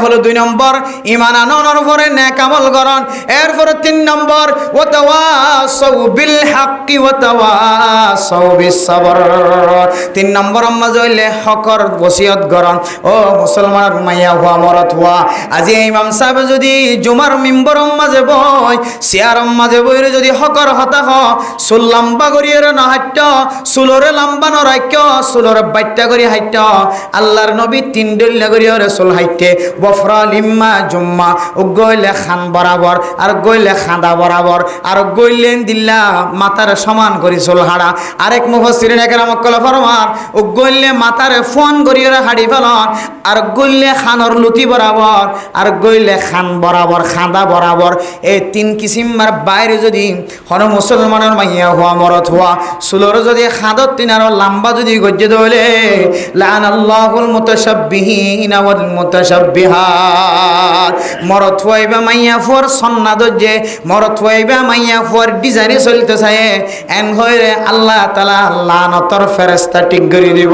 হলো 2 নম্বর ঈমান আনানোর পরে নেক আমল করন। এরপরে 3 নম্বর ওয়াতাওয়াসাউ বিল হাক্কি ওয়াতাওয়াসাউ বিস সাবর। 3 নম্বর আম্মাজ হইলে হকর ওসিয়ত করন। ও মুসলমান মাইয়া হওয়া মরত হওয়া, আজি ইমাম সাহেব যদি জুমার মিম্বর মাঝে বই চেয়ার মাঝে বইরে যদি হকর হতা হ চুল লম্বা করিয়ে না হাইট, চুলরে লম্বা ন রাখ্য, চুলরে বাইটা করি হাইট। আল্লাহর নবী 3 ডল্লা করিয়ে চুল হাইটে বফরা লিম্মা জুম্মা, ও গইলে খান বরাবর আর গইলে খাঁদা বরাবর আর গইলেন দিল্লা মাথার সমান করি চুল হাড়া। আরেক মুফাসসিরিন একরাম কল ফরমান ও গইলে মাথারে ফোন করিয়ে হাড়ি ফেলন আর গইলে খানর লুতি বরাবর আর গইলে খান বরাবর খাঁদা বরাবর। এই 3 কিসিমার বাইরে যদি হন মুসলমানের মাইয়া হওয়া মরত হওয়া চুলর যদি খাঁদত 3 আর লম্বা যদি গজ্জে দইলে লানাল্লাহুল মুতাশাব্বিহিনা ওয়াল মুতাশাব্বিহাত। মরত হইবা মাইয়া ফর সন্না দজ্জে, মরত হইবা মাইয়া ফর ডিজাইনে চলতে চায় এন হইরে আল্লাহ তাআলা লানতর ফেরেশতা ঠিক করে দিব।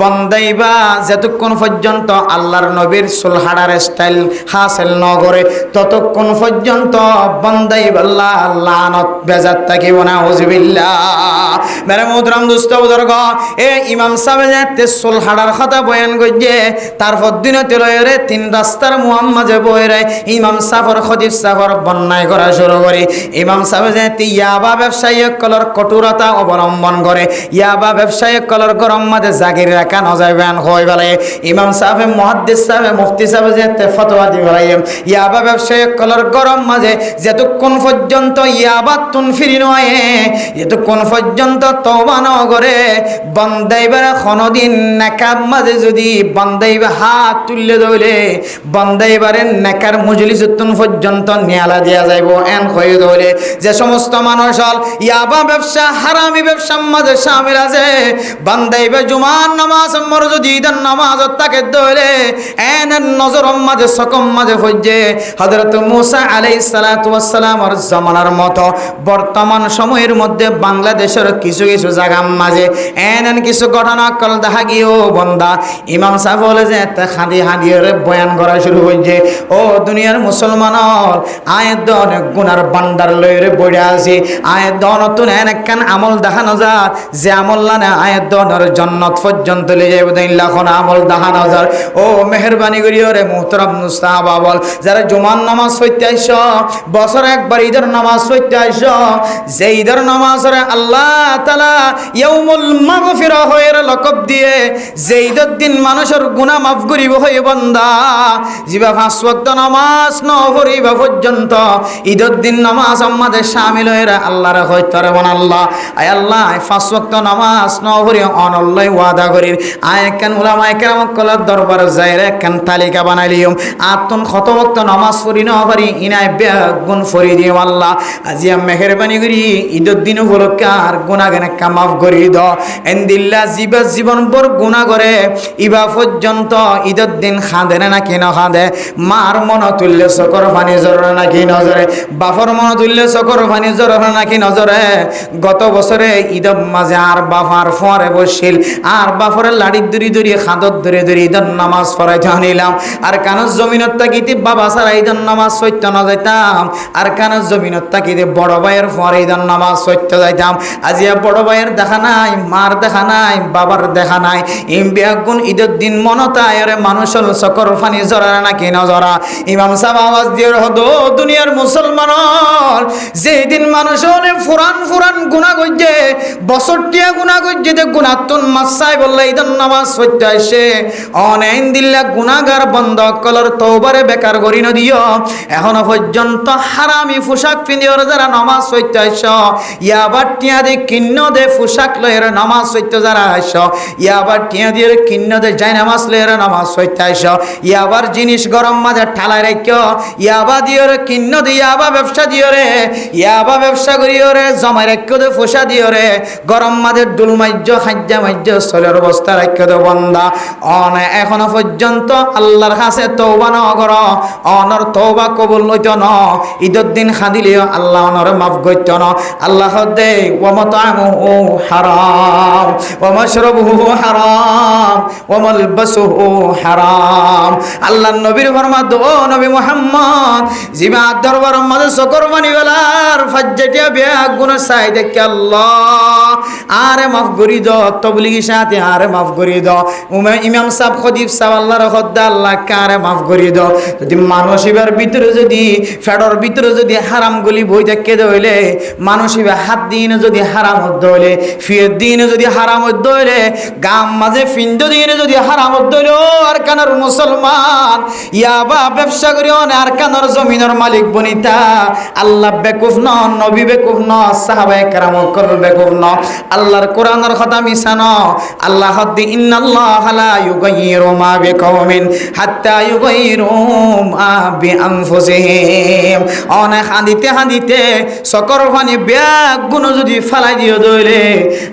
বন্দাইবা যতক্ষণ পর্যন্ত আল্লাহর নবীর চুল হাড়ার স্টাইল হাসিল ন করে ততক্ষণ পর্যন্ত বন্দাইবা আল্লাহ লানত বেজাত থাকিব না। হুজবিল্লাহ। মেরে মুহতারাম দোস্ত বুজুর্গ, এ ইমাম সাহেব যে চুল হাড়ার কথা বয়ান করছে তারপর দিনতে লয়রে 3 রাস্তার মুহাম্মাদে বইরে ইমাম সাফর খতিব সাফর বন্যায় করা শুরু করে। ইমাম সাহেব যে ইয়াবা ব্যবসায়ী কলর কঠোরতা অবলম্বন করে, ইয়াবা ব্যবসায়ী কলর গরম মাঝে জাগির রাখা নজাইবান হয়ে গেলে ইমাম সাহেব মুহাদ্দিস সাহেব মুফতি সাহেব যে ফতোয়া দিবে ইয়াবা ব্যবসায়ী কলর গরম মাঝে যতক্ষণ পর্যন্ত ইয়াবা তুন ফিরি নয় যতক্ষণ পর্যন্ত তওবা ন করে বন্দাইবার কোনদিন নেকার মাঝে যদি বন্দাইবা হাত তুললে দইলে বন্দাইবারের নেকার মজলিস তুন পর্যন্ত নিয়ালা দেয়া যাইব এন হয়ে দইলে। যে সমস্ত মানুষ হল ইয়াবা ব্যবসা হারামি ব্যবসার মাঝে শামিল আছে বন্দাইবা জুমার নামাজ মর যদি ঈদের নামাজ তাকে দইলে এন নজর মাঝে সকম মাঝে হইছে হযরত মুসা আলাইহিস সালাতু ওয়াস সালামের জামানার মতো বর্তমান সময়ের মধ্যে বাংলাদেশের কিছু কিছু জায়গার মাঝে এন কিছু ঘটনা কল দেখা গিয়েও বন্দা ইমাম সাহেব বলে যে খাদি হাদিয়ের বয়ান করা শুরু হইছে। ও দুনিয়ার মুসলমান আয়ের অনেক গুনার বান্দার লইরে বইরা আছে, আয়ের নতুন একখান আমল দেখানো যার যে আমল না আয়ের দনের জান্নাত পর্যন্ত লিয়ে যাবে 3 লাখ আমল দেখানো যার। ও মেহেরবানি করিও রে মুহতারাম মুস্তাহাবা বল যারা জুমার নামাজ পড়তে আইছো বছর একবার ঈদের নামাজ পড়তে আইছো, যে ঈদের নামাজের আল্লাহ তাআলা ইয়াউমুল মাগফিরা হয়ের লকব দিয়ে যে ঈদের দিন মানুষের গুনাহ মাফ করিব হয় বান্দা জিবা 5 ওয়াক্ত নামাজ ন পড়িবা পর্যন্ত ঈদের দিন নামাজ আমাদের শামিল হয়ে আল্লাহর হইতরে বন আল্লাহ আয় আল্লাহ 5 ওয়াক্ত নামাজ ন পড়ি অনল্লাই ওয়াদা করির আয় কেন উলামায়ে কেরাম কলার দরবার যাইরে কেন তালিকা বানাইলিম আতন কত ওয়াক্ত নামাজ পড়ি ন পারি ইনায় বেগুন ফরি দিও আল্লাহ আজিয়া মেহেরবানি করি ঈদের দিন উপলক্ষে আর গুনাহ গানা মাফ করি দ এন্দিল্লা জিবা জীবন ভর গুনাহ করে ইবা পর্যন্ত ঈদের দিন খাঁদে নাকি না খাঁদে, মার মন তুললে চকর পানি জরে নাকি নজরে, বাপর মন তুললে চকর পানি জরে নাকি নজরে। গত বছরে ঈদের মাঝে আর বাপার ফরে বসছিল আর বাপরের লাড়ি দূরি দূরি খাদত ধরে ধরে ঈদের নামাজ পড়াইতে আনিলাম আর কানের জমিনত তাকিতে বাবা ছাড়া ঈদের নামাজ পড়তে না যাইতাম আর কানের জমিনত তাকিতে বড় ভাইয়ের পরে ঈদের নামাজ পড়তে যাইতাম। আজিয়া বড় ভাইয়ের দেখা নাই, মার দেখা নাই, বাবার দেখা নাই, ইমবিয়াগুন ঈদের দিন মনতায় মানুষের চকর ফানি জরা নাকি না জরা। ইমাম সাহেব আওয়াজ দিয়ে হদো দুনিয়ার মুসলমান যেই দিন মানুষ ফুরান ফুরান গুনাহ করছে বছরটিয়া গুনাহ করছে যে গুনাতুন মাসাই বললে ঈদের নামাজ পড়তে আসে অনেক দিল্লা গুনাহগার বন্ধ কলর তওবারে বেকার করি না দিও এখনো পর্যন্ত হারামি পোশাক পিন্দিও যারা নামাজ পড়তে আসো ইয়াবার টিয়া দিয়ে কিন্ন দে পোশাক লয়ের নামাজ পড়তে যারা আসো ইয়াবার টিয়া দিয়ে কিন্ন দে যাই নামাজ লয়ের নামাজ পড়তে আসো ইয়াবার জিনিস গরম মাঝে ঠালায় রাখো ইয়াবা দিও রে কিন্ন দিয়ে ইয়াবা ব্যবসা দিও রে ইয়াবা ব্যবসা করিও রে জমাই রাখো দে পোশা দিও রে গরম মাঝে ডুল মাইজ্য খাজ্জা মাইজ্য চলের অবস্থা রাখো দে বন্দা অন এখনো পর্যন্ত আল্লাহ আল্লাহর কাছে তওবা ন কর অনর তওবা কবুল হইত ন ঈদের দিন খাদিলেও আল্লাহ অনর মাফ করত ন আল্লাহ দে ওয়া মাতামুহু হারাম ওয়া মাশরাবুহু হারাম ওয়া মালবাসুহু হারাম আল্লাহর নবীর ফরমাত ও নবী মুহাম্মদ জিবা দরবার মাঝে সকর বানি গলার ফাজ্জাটিয়া বিয়া গুনাহ চাই দেখে আল্লাহ আরে মাফ করি দাও তবলিগি সাথে আরে মাফ করি দাও ইমাম সাহেব খতিব সাহেব আল্লাহর খদ্দা আল্লাহ কারে মাফ করি দাও যদি মানসিবার ভিতরে যদি ফেডর ভিতরে যদি হারাম গুলি বই দেখে দইলে মানসিবা হাত দিন যদি হারাম হইলে ফিয়ের দিন যদি হারাম হইলে গাম মাঝে ফিন্দ দিন যদি হারাম হইলে আর কানার মুসলমান ইয়াবা ব্যবসা করি আর কানার জমিনের মালিক বনিতা আল্লাহ বেকুফ ন নবী বেকুফ ন সাহাবায়ে কেরাম কল বেকুফ ন আল্লাহর কোরআনের কথা মিছা ন আল্লাহ হদ্দি ইন্নাল্লাহা লা ইউগাইয়িরু মা বিকওমিন হাত্তা ইউগাইয়িরু মা বিআনফুসিহিম অনেক হাঁদিতে সকর ফানি ব্যাগ গুণ যদি ফালাই দিও দইলে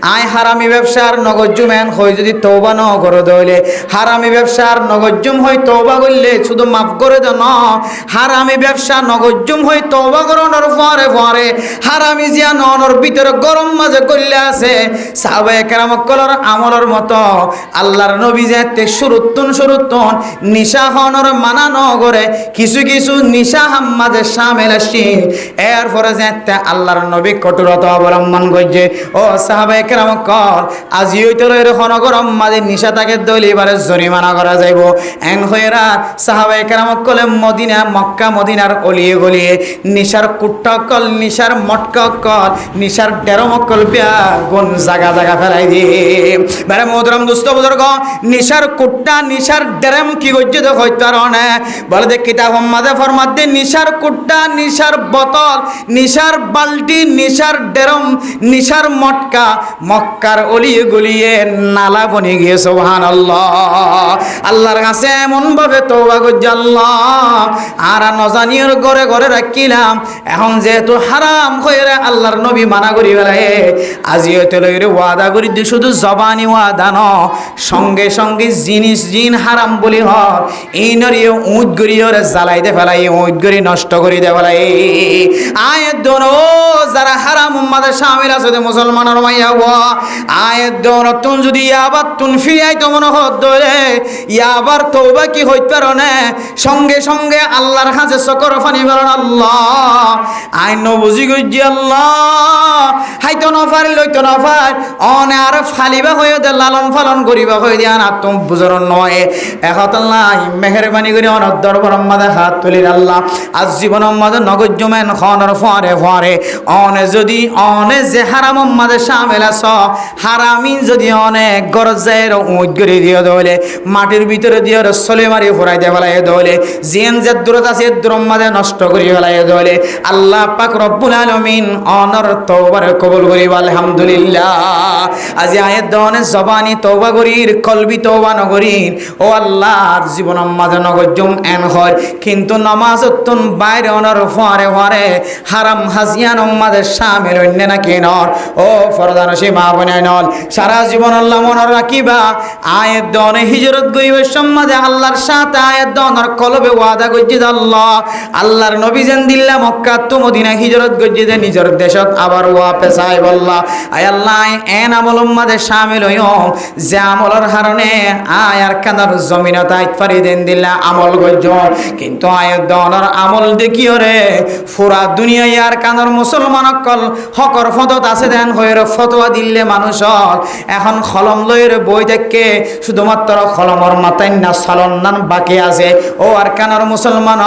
আই হারামি ব্যবসার নগজুমেন হই যদি তওবা ন করে দইলে হারামি ব্যবসার নগজুম হই তওবা করলে শুধু মাফ করে দাও না হারামি ব্যবসা নগজুম হই তওবা করানোর পরে হারামি জিয়া ননর ভিতরে গরম মাঝে করলে আছে সাহাবায়ে কেরাম কলর আমলের মতো আল্লাহর নবী যেতে শুরুতুন নিশা হনর মানা ন করে কিছু নিশা হাম্মাজে শামিল আসি এরপরে যেতে আল্লাহর নবী কঠোরতা অবলম্বন করছে ও সাহাবায়ে কেরাম কল আজি হইতে এরকম গরম মাঝে নিশা তাকে দইলে এবারে জরিমানা করা যাইব এন হইরা সাহাবায়ে কেরাম কলে মদিনা মক্কা মদিনার অলিয়ে গলিয়ে নিশার কুট্টা কল নিশার মটকা কল নিশার ডেরমকল বিয়া গুণ জাগা ফেলাই দিয়ে মানে মোহতরম দোস্ত বুজুর্গ নিশার কুট্টা নিশার ডেরম কি গজ্জে তো হইতো আর না বলে দেখ কিতাব মাঝে ফরমাত দে নিশার কুট্টা নিশার বোতল নিশার বালতি নিশার ডেরম নিশার মটকা মক্কার অলিয়ে গলিয়ে নালা বনে গিয়ে সুবহানাল্লাহ আল্লাহর কাছে এমন ভাবে তওবা করছে আল্লাহ আর নজানির ঘরে রাখিলাম এখন যেহেতু হারাম হয়ে আল্লাহর নবী মানা করি বেলায় আজি হইতে লইরে ওয়াদা করি দি শুধু জবানি ওয়াদা ন সঙ্গে জিন হারাম বলি হ এই নরিয়ে উঁট গড়িয়ে জ্বালাইতে ফেলাই উঁট গড়ি নষ্ট করি দে ফেলাই আয়ের দোন ও যারা হারাম উম্মাদের শামিল আছে মুসলমানের মাইয়া আয়ের দোন তুন যদি আবার তুন ফিরিয়াই তো মনে হরে আবার তওবা কি হইতে পারো না সঙ্গে আল্লাহর কাছে সকর ফানি বলেন আল্লাহ আইন বুঝি গজি আল্লাহ হাইতো নফারি লইতো নফার অনে আর ফালিবা হয়ে দে লালন ফালন করিবা হয়ে দিয়া না তুমি বুঝর নয় এখন আল্লাহ মেহেরবানি করে অনর দরবার মাঝে হাত তুলি আল্লাহ আজ জীবন মাঝে নগজ্জমেন খনর ফরে অনে যদি অনে যে হারাম মাঝে শামিল আছ হারামি যদি অনেক গরজের উঁট গড়ি দিয়ে দলে মাটির ভিতরে দিয়ে সলে মারি ফোরাই দে ফেলাই দলে জিন যে দূরত আছে দূরম মাঝে নষ্ট করি ফেলাই দলে আল্লাহ পাক রব্বুল আলামিন অনর তওবার কবুল করিব আলহামদুলিল্লাহ আজি আয়াত দনে জবানি তওবা করির কলবি তওবা নগরীর ও আল্লাহর জীবন মাঝে নগজম এন হয় কিন্তু নামাজতুন বাইরে অনর ফরে হারাম হাজিয়ান মাঝে শামিল হইনে না কেনর ও ফরদান সে মা বনাই নল সারা জীবন আল্লাহ মনে রাখিবা আয়াত দনে হিজরত গইবে সম্মাদে আল্লাহর সাথে আয়াত দনের কলবে ওয়াদা গজ্জিদ আল্লাহর নবী যেন দিল্লা মক্কা তো মদিনা হিজরত গজ্জিদে নিজের দেশত আবার ওয়াপে চাই বললা আয় আল্লাহ এন আমল উম্মাদে শামিল হইও যে আমলের হারণে আয়ার কানার জমিনত আইত পারি দেন দিল্লা আমল গজ্জ কিন্তু আয়াত দনের আমল দেখিও রে পুরা দুনিয়া ইয়ার কানার মুসলমান কল হকর ফতত আছে দেন হইর ফতোয়া দিলে মানুষ এখন খলম লইর বই দেখে শুধুমাত্র খলমর মাথায় না সালন নান বাকি আছে ও আর কানার মুসলমান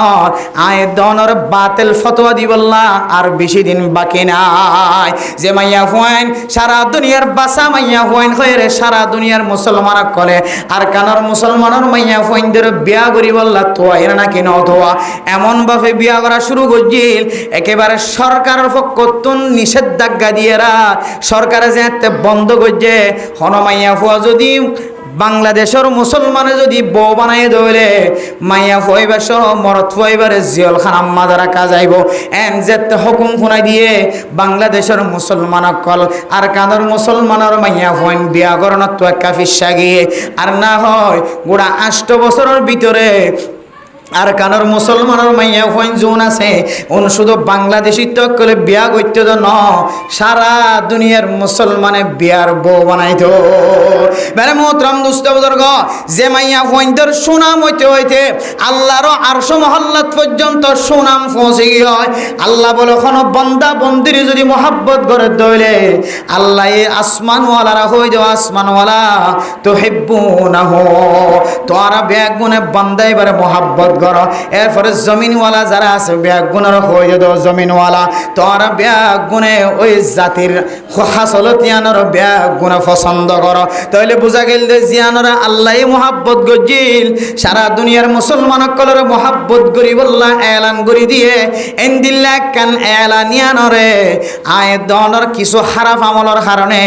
আয়াত দনের বাতিল ফতোয়া দিবল্লা আর বেশি দিন বাকি নাই যে মাইয়া হুয়াইন সারা দুনিয়ার বাসা মাইয়া হুয়াইন হয়ে সারা দুনিয়ার মুসলমান কলে আর কানার মুসলমানের মাইয়া হুয়াইনদের বিয়া করি বললা তো এর নাকি নথোয়া এমন ভাবে বিয়া করা শুরু করছিল একেবারে সরকারের পক্ষতুন নিষেধাজ্ঞা দিয়েরা সরকারে যে বন্ধ করছে হন মাইয়া হুয়া যদি বাংলাদেশের মুসলমানে যদি বউ বানাই দইলে মাইয়া ফইবার সহ মরত ফইবারে জিয়ল খানাম মাদা রাখা যাইব এন যেতে হুকুম ফুনাই দিয়ে বাংলাদেশের মুসলমান কল আর কানের মুসলমানের মাইয়া ফইন বিয়া করণত তো একটা ফিসা গিয়ে আর না হয় গোড়া 8 বছরের ভিতরে আর কানের মুসলমানের মাইয়া ফইন জোন আছে উন শুধু বাংলাদেশি তো কলে বিয়া করতে তো ন সারা দুনিয়ার মুসলমানে বিয়ার বউ বানাইতো বেরে মোহতরম দুস্থ বুজুর্গ যে মাইয়া ফইনদের সুনাম হইতে হইতে আল্লাহর আরশ মহল্লাত পর্যন্ত সুনাম পৌঁছে গিয়ে আল্লাহ বলে কোনো বান্দা বন্দির যদি মোহাব্বত করে দইলে আল্লাহ এই আসমানওয়ালারা হই যাও আসমানওয়ালা তো হিব্বুনাহু তোরা ব্যাগ গুনে বান্দা এবারে মোহাব্বত করো এরপরে জমিনওয়ালা যারা আছে ব্যাগ গুণের হয়ে যাও জমিনওয়ালা তোরা ব্যাগ গুনে ওই জাতির হাসলতিয়ানোর ব্যাগ গুনে পছন্দ করো তাহলে বোঝা গেল যে জিয়ানোরা আল্লাহ মোহাব্বত গজিল সারা দুনিয়ার মুসলমান কলরে মোহাব্বত করি বললা এলান করি দিয়ে এন্দিল্লা কান এলানিয়ানরে আয় দনর কিছু খারাপ আমলের কারণে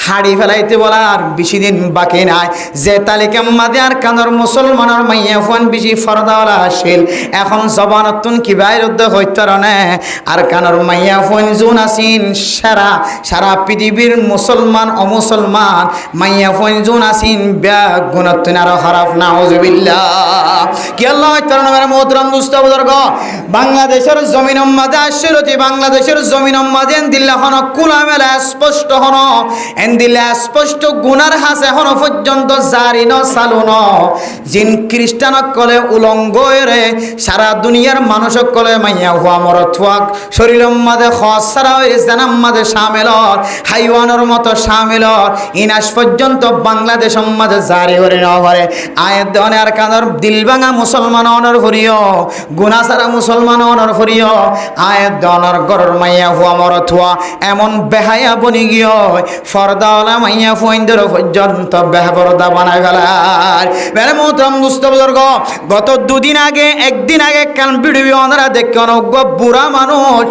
হাড়ি ফেলাইতে বলার বেশি দিন বাকি নাই যে তালিকা মাদে আর কানের মুসলমানের মাইয়া ফোন বেশি ফরদাওয়ালা আসিল এখন জবানতুন কি বাইরুদ্ধ হইতরনে আর কানের মাইয়া ফোন জুন আসিন সারা সারা পৃথিবীর মুসলমান অমুসলমান মাইয়া ফোন জুন আসিন ব্যাগ গুণতুন আর খারাপ নাউজুবিল্লাহ কি আল্লাহ হইতরনে মোহতরম দুস্থ বুজুর্গ বাংলাদেশের জমিন মাদে আসিলতি বাংলাদেশের জমিন মাদে দিল্লা হন কুলা মেলা স্পষ্ট হন এন্দিল্লা স্পষ্ট গুনার হাসে হন পর্যন্ত জারি ন চালু ন জিন খ্রিস্টান কলে উলঙ্গ রে সারা দুনিয়ার মানুষ কলে মাইয়া হুয়া মরত হুয়াক শরীরম মাদে খস সারা হয়ে জানাম মাদে সামেলর হাইওয়ানের মতো সামেলর ইনাস পর্যন্ত বাংলাদেশ মাঝে জারি করে না পারে আয়ের দনে আর কাঁদর দিল ভাঙা মুসলমান অনর হরিও গুনা সারা মুসলমান অনর হরিও আয়ের দনর গরর মাইয়া হুয়া মরত হুয়া এমন বেহায়া বনি গিয়ে ফরদাওয়ালা মাইয়া ফুইন্দর পর্যন্ত বেহবরদা বানায় ফেলার বেড়ে মোহতরম দুস্থ বুজুর্গ গত দুদিন আগে একদিন আগে কান ভিডিও ওনারা দেখে অনজ্ঞ বুড়া মানুষ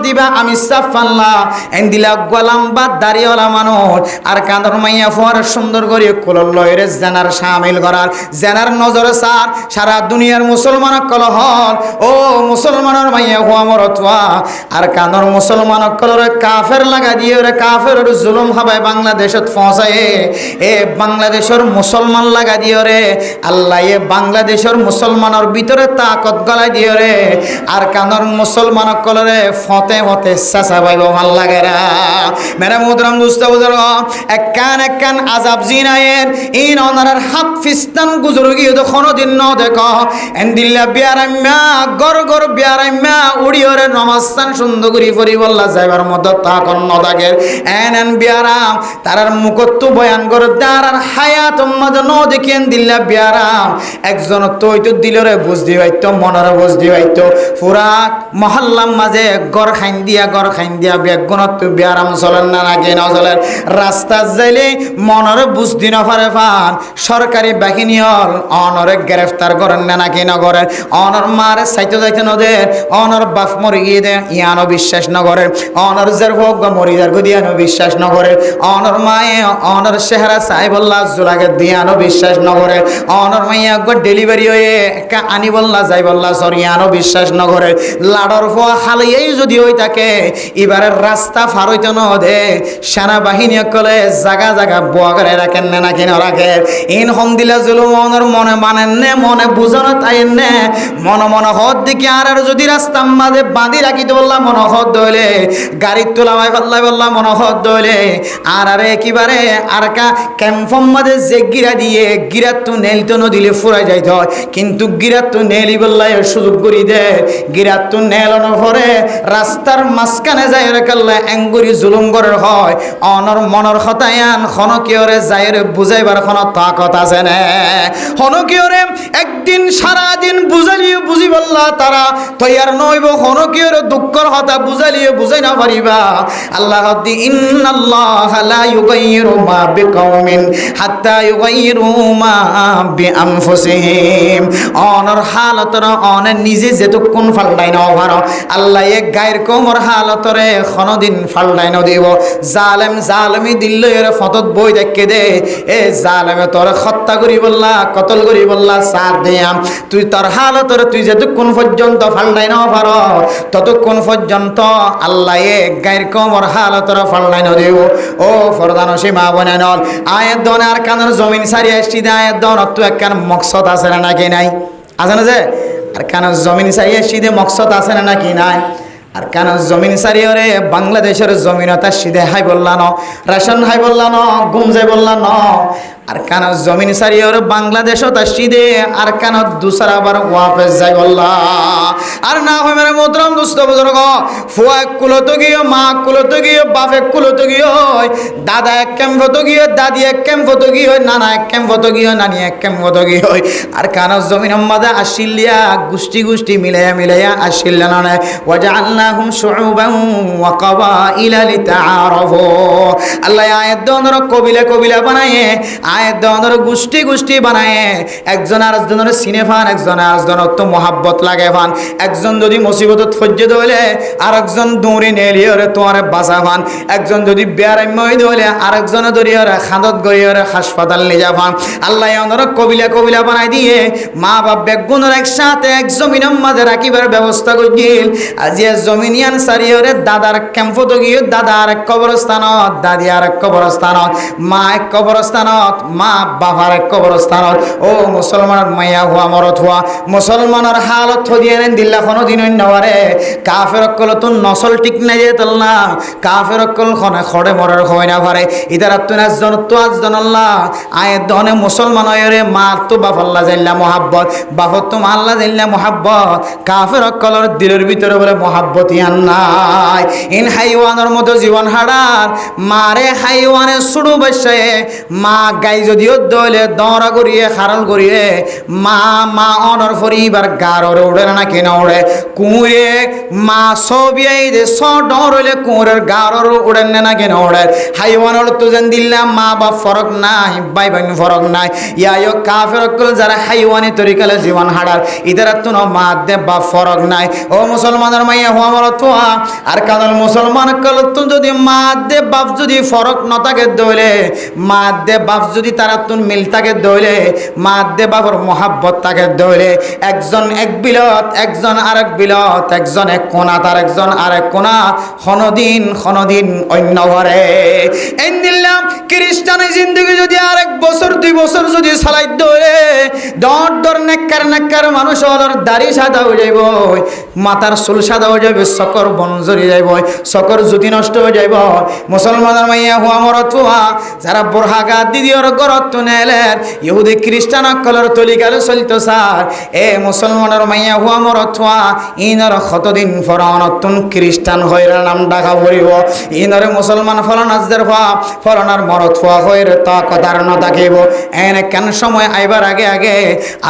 দিবা আমি সাফাল্লা এন দিলা গোলাম্বা দাড়িওয়ালা মানুষ আর কাঁদর মাইয়া ফুয়ার সুন্দর করে কুলল লয়ের জেনার শামিল করার জেনার নজরে সার সারা দুনিয়ার মুসলমান কলহল ও মুসলমানের মাইয়া হুয়া মরতুয়া আর কাঁদর মুসলমান কলরে কাফের লাগা দিয়ে রে কাফের জুলুম হাবায় বাংলাদেশত পৌঁছায় এ বাংলাদেশের মুসলমান লাগা দিয়ে রে আল্লাহ এ বাংলাদেশের মুসলমানের ভিতরে তাকত গলায় দিয়ে রে আর কানর মুসলমান কলরে ফতে ফতে চাচা পাইব ভাল লাগে রা মেরা মুদরাম দুস্তা বুজুর্গ এক কান আজাব জিনায়ের ইন অনার হাত ফিস্তান গুজুরগি তো কোনদিন ন দেখো এন্দিল্লা বিয়ারাম্মা গর বিয়ারাম্মা উড়িয়রে নমস্তান সুন্দর করি ফরি বল্লা যাইবার মতো তাকন ন থাকে এন বিয়ারাম তারার মুখত্ব বয়ান করে তারার হায়াত মধ্যে ন দেখেন দিল্লা বিয়ারাম একজন তৈত দিলরে বুঝ দিবাইতো মনরে বুঝ দিবাইতো পুরা মহল্লার মাঝে গড় খাইন দিয়া বেগুনত বিয়ারাম চলেন না নাকি না চলেন রাস্তা যাইলে মনরে বুঝ দিন পারে পান সরকারি বাহিনী হল অনরে গ্রেফতার করেন না নাকি না করেন অনর মারে সাইতে যাইতে নদের অনর বাপ মরে গিয়ে দেয় ইয়ানো বিশ্বাস ন করে অনর যার হোক মরি যার দিয়ানো বিশ্বাস ন করে অনর মায়ে অনর চেহারা চাই বললা জোলাকে দিয়ানো বিশ্বাস ন করে অনর মাইয়া ডেলিভারি হয়ে একা আনি বললা যাই বললা সরিয়ানো বিশ্বাস ন করে লাডর ফোয়া খালিয়েই যদি হই থাকে এবারের রাস্তা ফার হইতে ন দে সেনাবাহিনী কলে জাগা বোয়া করে রাখেন না নাকি না রাখেন ইন হম দিলা জুলুম অনর মনে মানেন নে মনে বুঝানো তাইন নে মন হদ দিকে আর যদি রাস্তা মাঝে বাঁধি রাখিতে বললাম মন হদ দইলে গাড়ির তোলামাই পাল্লাই বললাম মন হদ দইলে আর একেবারে আর কা ক্যাম্পম মাঝে যে গিরা দিয়ে গিরাত তো নেল তো নদিলে ফুরাই যাইতে হয় কিন্তু গিরাত তো নেলি বললাই সুযোগ করি দে গিরাত তো নেলন পরে রাস্তার মাঝখানে যাই রে কাল্লা এঙ্গুরি জুলুম করে হয় অনর মনর হতায়ান খনকিয়রে যাইরে বুঝাইবার কোনো তাকত আছে না খনকিয়রে একদিন সারা দিন বুঝালিও বুঝি বললা তারা তৈয়ার নইব হনকিয়র দুঃখর হতা বুঝালিও বুঝাই না পারিবা আল্লাহ দি ইন্নাল্লাহা লা ইউগাইয়িরু মা বিকাউমিন হাত্তা ইউগাইয়িরু মা বিআনফুসিহিম অনর হালতর অন নিজে যেতক্ষণ ফালটাই না পারো আল্লাহ এক গায়ের কমর হালতরে কোনদিন ফালটাই না দিব জালেম জালেমি দিল এর ফতত বই দেখে দে এ জালেমে তোর হত্যা করি বললা কতল করি বললা সাথ দিয়াম তুই তোর হালতরে তুই যেতক্ষণ পর্যন্ত ফালটাই না পারো ততক্ষণ পর্যন্ত আল্লাহ এক গায়ের কমর হালতরে ফালটাই না দিব ও ফরদান সীমা বনে নল আয়ের দন আর কানের জমিন সারি আসছি দে আয়ের দন তো একখান মকসদ আছে না নাকি নাই আছে না যে আর কানের জমিন সারি আসছি দে মকসদ আছে না নাকি নাই আর কেন জমিন সারিয়রে বাংলাদেশের জমিনতা সিধে হাই বললা ন রেশন হাই বললা ন গুমজে বললা ন আর কেন জমিন সারিয়র বাংলাদেশও তা সিধে আর কেন দুসরা আবার ওয়াপস যাই বললা আর না হয় মানে মোহতরম দোস্ত বুজুর্গ ফুয়া কুলত গিয়ে মা কুলত গিয়ে বাপে কুলত গিয়ে দাদা এক কেম ফটো গিয়ে দাদি এক কেম ফটো গিয়ে নানা এক কেম ফটো গিয়ে নানি এক কেম ফটো গিয়ে আর কেন জমিন মাদে আসিলিয়া গোষ্ঠী গোষ্ঠী মিলাইয়া মিলাইয়া আসিল্লা না ওয়াজআলনাহুম শুউবান ওয়া ক্বাবাইলা লিতাআরাফু আল্লাহ আয়াত দনর কবিলা কবিলা বানায়ে আয়াত দনর গোষ্ঠী গোষ্ঠী বানায়ে একজন আরেকজনের চিনে ফান একজন আরেকজনের তো মোহাব্বত লাগে ফান একজন যদি মুসিবতত ফজ্জে দইলে আরেকজন দৌড়ি নেলি ওরে তোমারে বাঁচা ফান একজন যদি বেয়ারাম্য দইলে আরেকজনে ধরি ওরে খাদত গড়ি ওরে হাসপাতাল নিয়ে যা ফান আল্লাহ অনর কবিলা কবিলা বানাই দিয়ে মা বাপ বেগুনের একসাথে এক জমিনের মাঝে রাখিবার ব্যবস্থা করিল আজি জমিনিয়ান সারিয়রে দাদার ক্যাম্পত গিয়ে দাদা আর এক কবরস্থানত দাদি আর এক কবরস্থানত মা এক কবরস্থানত মা বাবার এক কবরস্থানত ও মুসলমানের মাইয়া হুয়া মরত হুয়া মুসলমানের হালত দিয়ে দিল্লা কোনো দিন নবারে কাফের অকল তো নসল ঠিক নাই যে তল না কাফের অকল খনে খড়ে মরার হয় না পারে ইদার তুই একজন তো একজন আল্লাহ আয় দনে মুসলমান হয়ে মা তো বাপ আল্লাহ জাইল্লা মোহাব্বত বাপত তো আল্লাহ জাইল্লা মোহাব্বত কাফের অকলের দিলের ভিতরে বলে মোহাব্বত ইয়ান নাই ইন হাইওয়ানের মতো জীবন হাড়ার মারে হাইওয়ানে শুরু বসে মা গাই যদিও দলে দরা করিয়ে খারাল করিয়ে মা মা অনর পরিবার গারর উড়ে না কিনা উড়ে কুঁড়ে মা সবিয়াই দে স ডর হইলে কুঁড়ের গারর উড়েন না কিনা উড়ে হাইওয়ানের তো যেন দিল্লাম মা বাপ ফরক নাই বাই বাই ফরক নাই ইয়া কাফের অকল যারা হাইওয়ানি তরিকালে জীবন হাড়ার ইদার তো মা দে বাপ ফরক নাই ও মুসলমানের মাইয়া হুয়া মরত আর কারণ মুসলমান কলত যদি মা দে বাপ যদি ফরক ন থাকে দইলে মা দে বাপ যদি তারা তুন মিল থাকে দইলে মা দে বাপর মোহাব্বত থাকে দইলে একজন এক বিলত একজন আরেক বিলত একজন এক কোনা তার একজন আরেক কোনা খনদিন অন্য ঘরে এই দিলাম খ্রিস্টানি জিন্দগি যদি আরেক বছর 2 বছর যদি চালাই দইলে দর নেককার মানুষ হলার দাড়ি সাদা হয়ে যাইব মাথার চুল সাদা হয়ে যাবে সকর বনজরি যাইব সকর জুতি নষ্ট হয়ে যাইব মুসলমানের মাইয়া হুয়া মরত হুয়া যারা বোরহাগা দিদিওর গরত নেলের ইহুদি খ্রিস্টান কলর তলিকালে চলিত সার এ মুসলমানের মাইয়া হুয়া মরত হুয়া ইনর কতদিন ফরানতুন খ্রিস্টান হইরা নাম ডাকা পড়িব ইনরে মুসলমান ফলনাজদের হওয়া ফলনার মরত হওয়া হইরে তা কথার ন থাকিব এনে কেন সময় আইবার আগে আগে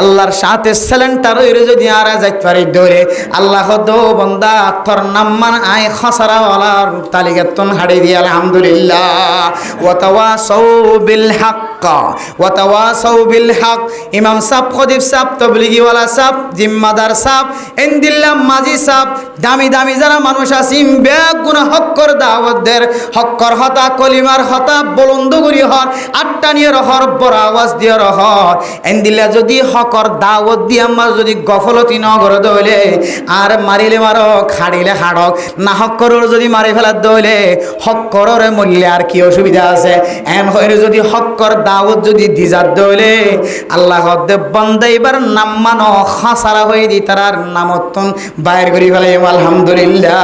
আল্লাহর সাথে সেলেন্টার হইরে যদি আর যাইতে পারি ধরে আল্লাহ দো বন্দা তোর নাম মান আই খসরাওয়ালার তালিকাতুন হাড়ি দিয়ে আলহামদুলিল্লাহ ওয়া তাওয়াসাউ বিল হক ওয়া তাওয়াসাউ বিল হক ইমাম সাহেব খতিব সাহেব তাবলিগি ওয়ালা সাহেব জিম্মাদার সাহেব ইনদিল্লাহ মাজি সাহেব দামি দামি যারা মানুষ আসিম বেগুন হক্কর দাওয়াতদের হক্কর হতা কলিমার হতা বলন্দ করি হর আটটা নিয়ে রহর বড় আওয়াজ দিয়ে রহর ইনদিল্লাহ যদি হকর দাওয়াত দিয়ে আমার যদি গফলতি ন করে দইলে আর মারিলে মারো খাড়িলে হাড়ক না হক্করের যদি মারি ফেলার দইলে হক্করের মূল্যে আর কি অসুবিধা আছে এন হইলে যদি হক্কর দাওয়াত যদি দিজার দইলে আল্লাহ দে বন্দাইবার নাম মানো খাসারা হয়ে দি তার নামতন বাইর করি ফেলে আলহামদুলিল্লাহ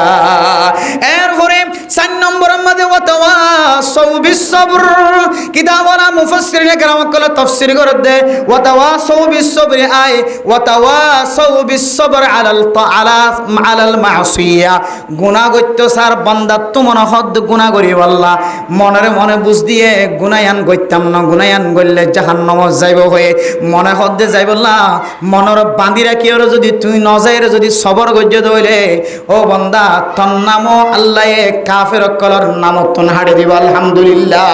এর এরপরে 4 নম্বরের মধ্যে ওয়াতাওয়াসাউ বিস-সবর কিতাবরা মুফাসসিরিনে কেরাম কলে তাফসীর করে দে ওয়াতাওয়াসাউ বিস-সবরি আয় ওয়াতাওয়াসাউ বিস-সবর আলাল মাসিয়া গুনাহ করতে সার বান্দা তো মনে হদ গুনাহ করি আল্লাহ মনের মনে বুঝ দিয়ে গুনায়ান গইতাম না গুনায়ান গইলে জাহান্নাম যাইব হয়ে মনে হদ যাইব না মনের বাঁধি রাখি আর যদি তুই নজাইর যদি সবর গজ্জ দইলে ও বান্দা তোর নামও আল্লাহ কাফের কলর নাম তুন হাড়ে দিব আলহামদুলিল্লাহ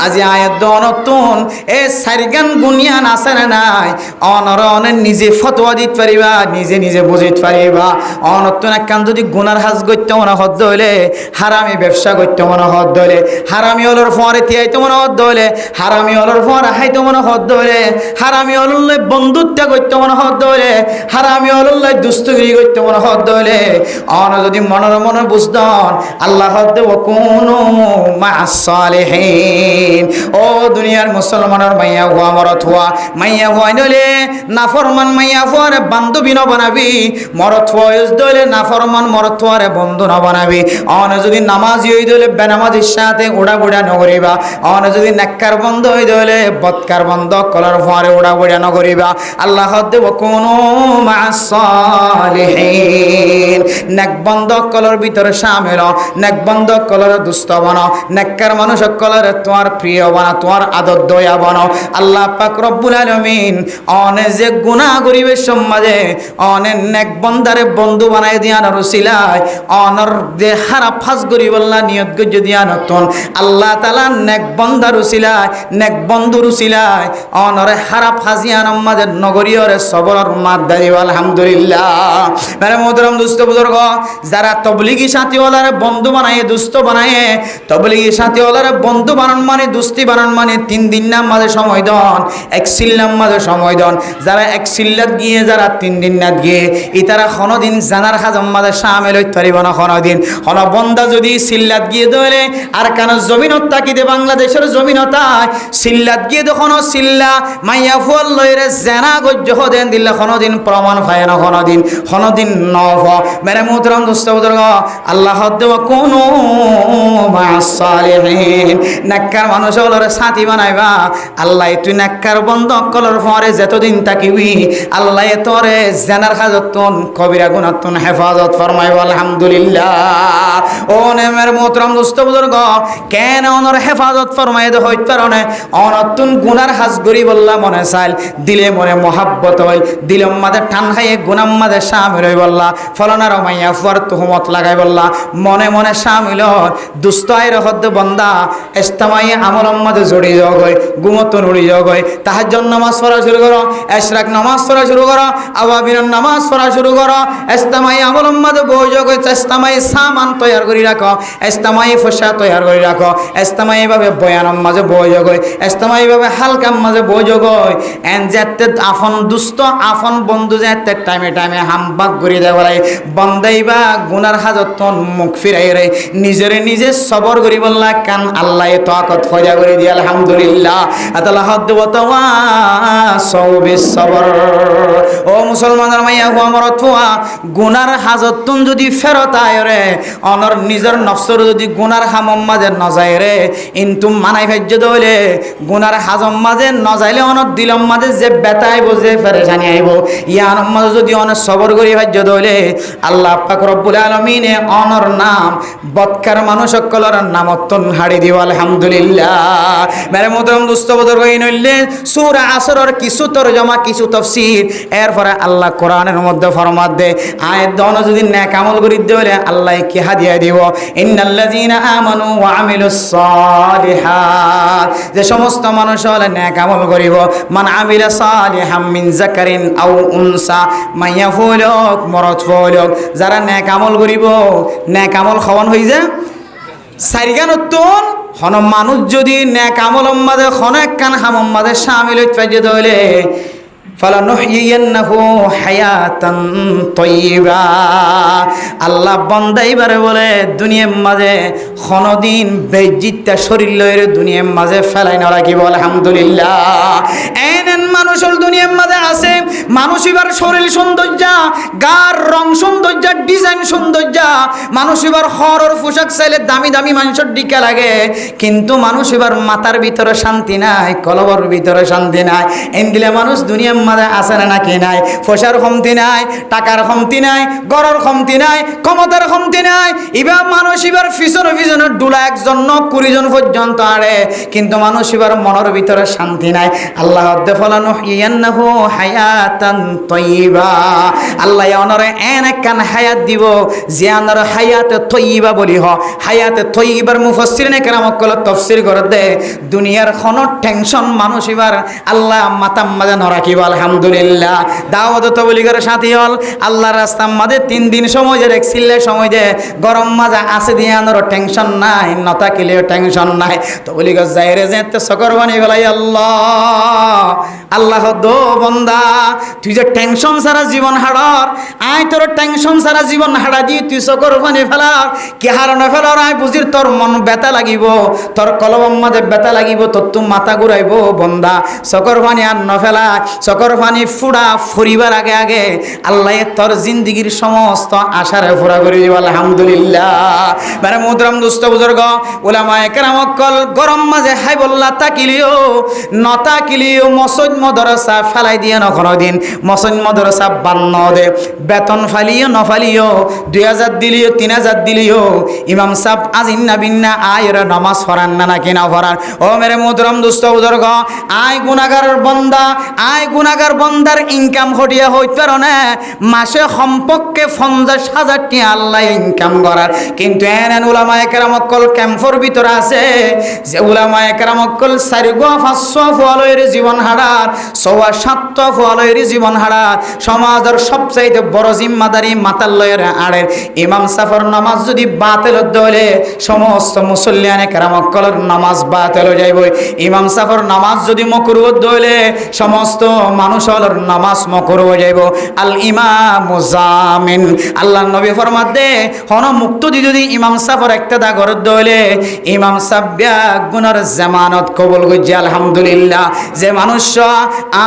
আজি আয়াত দনতুন এ সারিগান গুনিয়ান আছে না নাই অনরনে নিজে ফতোয়া দিতে পারিবা নিজে নিজে বুঝিতে পারিবা অনতুন একখান যদি গুনার হাজ গইতে মনে হদ হইলে হারামি ব্যবসা করতে মনে হদ হইলে হারামি হলোর ফরে তিয়াইতে মনে হদ হইলে হারামি হলোর ফরে হাইতে মনে হদ হইলে হারামি হললে বন্ধুত্ব করতে মনে হদ হইলে হারামি হললে দুষ্টগিরি করতে মনে হদ হইলে অন যদি মনের মনে বুঝদন আল্লাহ হদ ওয়াকুনু মা'আস সালিহিন ও দুনিয়ার মুসলমানের মাইয়া হুয়া মরত হুয়া মাইয়া হুয়া নলে নাফরমান মাইয়া হুয়ারে বান্ধবী ন বানাবি মরত হুয়া দলে নাফরমান মরত হুয়ারে বন্ধু ন বানাবি অন যদি নামাজি হই দলে বেনামাজির সাথে উড়া বুড়া নগরিবা অন যদি নেককার বন্ধ হই দলে বদকার বন্ধ কলার হুয়ারে উড়া বুড়া নগরিবা আল্লাহ হদ ওয়াকুনু মা'আস সালিহিন নেক বন্ধ কলর ভিতরে শামিল নেক বন্ধ কলর দুষ্ট বানাও নেককার মানুষ কলর তোমার প্রিয় বানাও তোমার আদর দয়া বানাও আল্লাহ পাক রব্বুল আলামিন অনে যে গুনাহ করিবে সমাজে অনে নেক বন্দারে বন্ধু বানাই দিয়ান রসিলায় অনর যে খারাপ ফাজ করি বললা নিয়ত গজ্জ দিয়ান তন আল্লাহ তাআলা নেক বন্দা রসিলায় নেক বন্ধু রসিলায় অনরে খারাপ ফাজিয়ান আমাদের নগরীয়রে সবর মাত দাইব আলহামদুলিল্লাহ মেরে মোহতরম দুস্থ বুজুর্গ যারা তবলিগি সাথীওয়ালারে বন্ধু বানায় দুস্থ বানায় তবলিগি সাথীওয়ালারে বন্ধু বানান মানে দুস্তি বানান মানে 3 দিন না মাঝে সময় দন এক সিল্লাম মাঝে সময় দন যারা এক সিল্লাত গিয়ে যারা 3 দিন না গিয়ে ইতারা কোনদিন জানার খাজম মাঝে শামিল হইতে পারিব না কোনদিন কোন বন্দা যদি সিল্লাত গিয়ে দলে আর কান জমিনত তাকিতে বাংলাদেশের জমিনতায় সিল্লাত গিয়ে দেখোন সিল্লা মাইয়া ফুল লইরে জানা গজ্জ দেন দিলে কোনদিন প্রমাণ পায় না কোনদিন নফ মেরে মুহতরম দোস্ত বুজুর্গ আল্লাহ দেওয়া কোন মা'আস সালিহিন নেককার মানুষ হলরে সাথী বানাইবা আল্লাহ তুই নেককার বন্ধ কলর পরে যতদিন তাকিবি আল্লাহ তোরে জানার হাজতন কবিরা গুনাহতন হেফাজত ফরমাইব আলহামদুলিল্লাহ ও নেমের মুহতরম দোস্ত বুজুর্গ কেন ওনর হেফাজত ফরমাই দে হইত পারনে অনতুন গুনার হাজ গরি বললা মনে চাইল দিলে মনে মোহাব্বত হই দিলম মাদে টান খাইয়ে গুনাম মাদে শামিল হই বললা ফলনার মাইয়া ফুয়ার তুহমত লাগাই বললা মনে মনে শামিল দুষ্ট আইর হদ্দ বন্দা ইস্তেমাই আমলম মাদে জড়ি যাও গই গুমত নুড়ি যাও গই তাহাজ্জুদ নামাজ পড়া শুরু করো ইশরাক নামাজ পড়া শুরু করো আওয়াবিন নামাজ পড়া শুরু করো ইস্তেমাই আমলম মাদে বই যাও গই ইস্তেমাই সামান তৈয়ার করি রাখো ইস্তেমাই ফসা তৈয়ার করি রাখো ইস্তেমাই ভাবে বয়ানম মাঝে বই যাও গই ইস্তেমাই ভাবে হালকাম মাঝে বই যাও গই এন যেতে আফন দুষ্ট আফন বন্ধু যেতে টাইমে হামবাক করি দেওয়ালাই বন্দাইবা গুনার হাজতন মুখ ফিরাই রে নিজেরে নিজে সবর করি বললা কান আল্লাহ তাকত ফজা করে দি আলহামদুলিল্লাহ আতাল্লাহ দেবতাওয়া সৌবিস সবর ও মুসলমানের মাইয়া হুয়া মরত হুয়া গুনার হাজতন যদি ফেরত আয় রে অনর নিজের নফসর যদি গুনার হামম মাঝে নজায় রে ইনতু মানাই ভাজ্য দইলে গুনার হাজম মাঝে নজাইলে অনর দিলম মাঝে যে বেতাইব যে পেরেশানি আইব ইয়ান মাঝে যদি অনেক সবর করি ভাজ্য দইলে আল্লাহ পাক রব্বুল আলামিন অনর নাম বদকার মানুষ সকলের নামতন হাড়ি দিব আলহামদুলিল্লাহ মেরে মোহতরম দুস্থ বুজুর্গ ইনলে সূরা আসরের কিছু তরজমা কিছু তাফসীর এরপরে আল্লাহ কোরআনের মধ্যে ফরমাত দে আয়াত দন যদি নেক আমল করি দিলে আল্লাহ কি হাদিয়া দিব ইন্নাল্লাযীনা আমানু ওয়া আমিলুস সালিহাত যে সমস্ত মানুষ হলে নেক আমল করিব মান আমিলা সালিহাম মিন যাকারিন আও উনসা মাইয়া ফুলক মরদ ফুলক যারা নেক আমল করিব নেক আমল খাওয়ান হই যায় সারিগানতন হন মানুষ যদি নেক আমল মাঝে হন এক কান হামম মাঝে শামিল হইতে পারে দলে ফালানুহইয়ান্নাহু হায়াতান তাইয়্যিবা। আল্লাহ বান্দা এবারে বলে দুনিয়ার মাঝে কোনদিন বেজিতটা শরীর লয়ের দুনিয়ার মাঝে ফেলাই না রাখিব। আলহামদুলিল্লাহ। এনেন মানুষের দুনিয়ার মাঝে আছে মানুষ এবার শরীর সৌন্দর্য, গার রং সৌন্দর্য, ডিজাইন সৌন্দর্য, মানুষ এবার হরর পোশাক চাইলে দামি দামি মানুষের দিকে লাগে, কিন্তু মানুষ এবার মাথার ভিতরে শান্তি নাই, কলবর ভিতরে শান্তি নাই। এন্দিলে মানুষ দুনিয়ার মাঝে আছে না নাকি নাই? পয়সার কমতি নাই, টাকার কমতি নাই, গড়ের কমতি নাই, ক্ষমতার কমতি নাই। এবার মানুষ এবার পিছনে পিছনে ডুলা একজন 20 জন পর্যন্ত আড়ে, কিন্তু মানুষ এবার মনের ভিতরে শান্তি নাই। আল্লাহ ফালানুহইয়ান্নাহু হায়াতান তাইয়্যিবা। আল্লাহ অনরে এন একখান হায়াত দিব যে আনার হায়াতে তৈয়বা বলি হ। হায়াতে তৈয়বার মুফাসসিরিনে কেরাম কল তাফসীর করে দে দুনিয়ার কোন টেনশন মানুষ এবার আল্লাহ মাথার মাঝে ন রাখিব। আলহামদুলিল্লাহ। দাওয়াত তবলিগের সাথী হল আল্লাহর রাস্তার মাঝে 3 দিন সময় যে রেখছিলে সময় যে গরম মাজা আছে দিয়ে আনার টেনশন নাই, নতা কিলেও টেনশন নাই। তবলিগের যাইরে যেতে সকর বানি বলাই আল্লাহ আল্লাহ দো বন্দা তুই যে টেনশন সারা জীবন হাড়র, আয় তোর টেনশন সারা জীবন হাড়া দি তুই সকর বানি ফেলার কি হারানো ফেলার আয় বুঝির তোর মন ব্যথা লাগিব, তোর কলবম মাঝে ব্যথা লাগিব, তোর তুম মাথা ঘুরাইব বন্দা। সকর পানি আর নফেলা, সকর পানি ফুড়া ফুরিবার আগে আগে আল্লাহ তোর জিন্দিগির সমস্ত আশারে ফুরা করে দিব। আলহামদুলিল্লাহ। মানে মুদরাম দুস্থ বুজুর্গ উলামায়ে কেরাম কল গরম মাঝে হাই বল্লা তাকিলিও নতা কিলিও মসজিদ মাদ্রাসা ফেলাই দিয়ে না কোনোদিন মসজিদ মাদ্রাসা বান্ন দে বেতন ফালিও নফালিও 2000 দিলিও 3000 দিলিও ইমাম সাহেব আজিন না বিন্না আয়ের নামাজ পড়ান না নাকি না পড়ান? ও মেরে মুদরাম দুস্থ বুজুর্গ আয় গুনাহগারের বান্দা, আয় গুনাহগার বান্দার ইনকাম হটিয়া হইতে না মাসে সম্পর্কে 50,000 টাকা আল্লাহ ইনকাম করার, কিন্তু এন উলামায়ে কেরাম কল ক্যাম্পর ভিতরে আছে যে উলামায়ে কেরাম কল 4-500 ফলের জীবন হারার 7 ফলের জীবন হারার সমাজের সবচাইতে বড় জিম্মাদারি মাতাল লয়ের আড়ের ইমাম সাফর নামাজ যদি বাতিল হলে সমস্ত মুসল্লিয়ানে কেরাম কলের নামাজ বাতিল হয়ে যাইব। ইমাম সাফর নামাজ যদি মকরুহ হলে সমস্ত মানুষের নামাজ মকরুহ হয়ে যাইব। আল ইমাম জামিন আল্লাহ নবী ফরমাত দে হন মুক্ত দি যদি ইমাম সাফর একটা দা ঘর দলে ইমাম সাব্বিয়া গুনার জামানত কবুল করছে। আলহামদুলিল্লাহ। যে মানুষ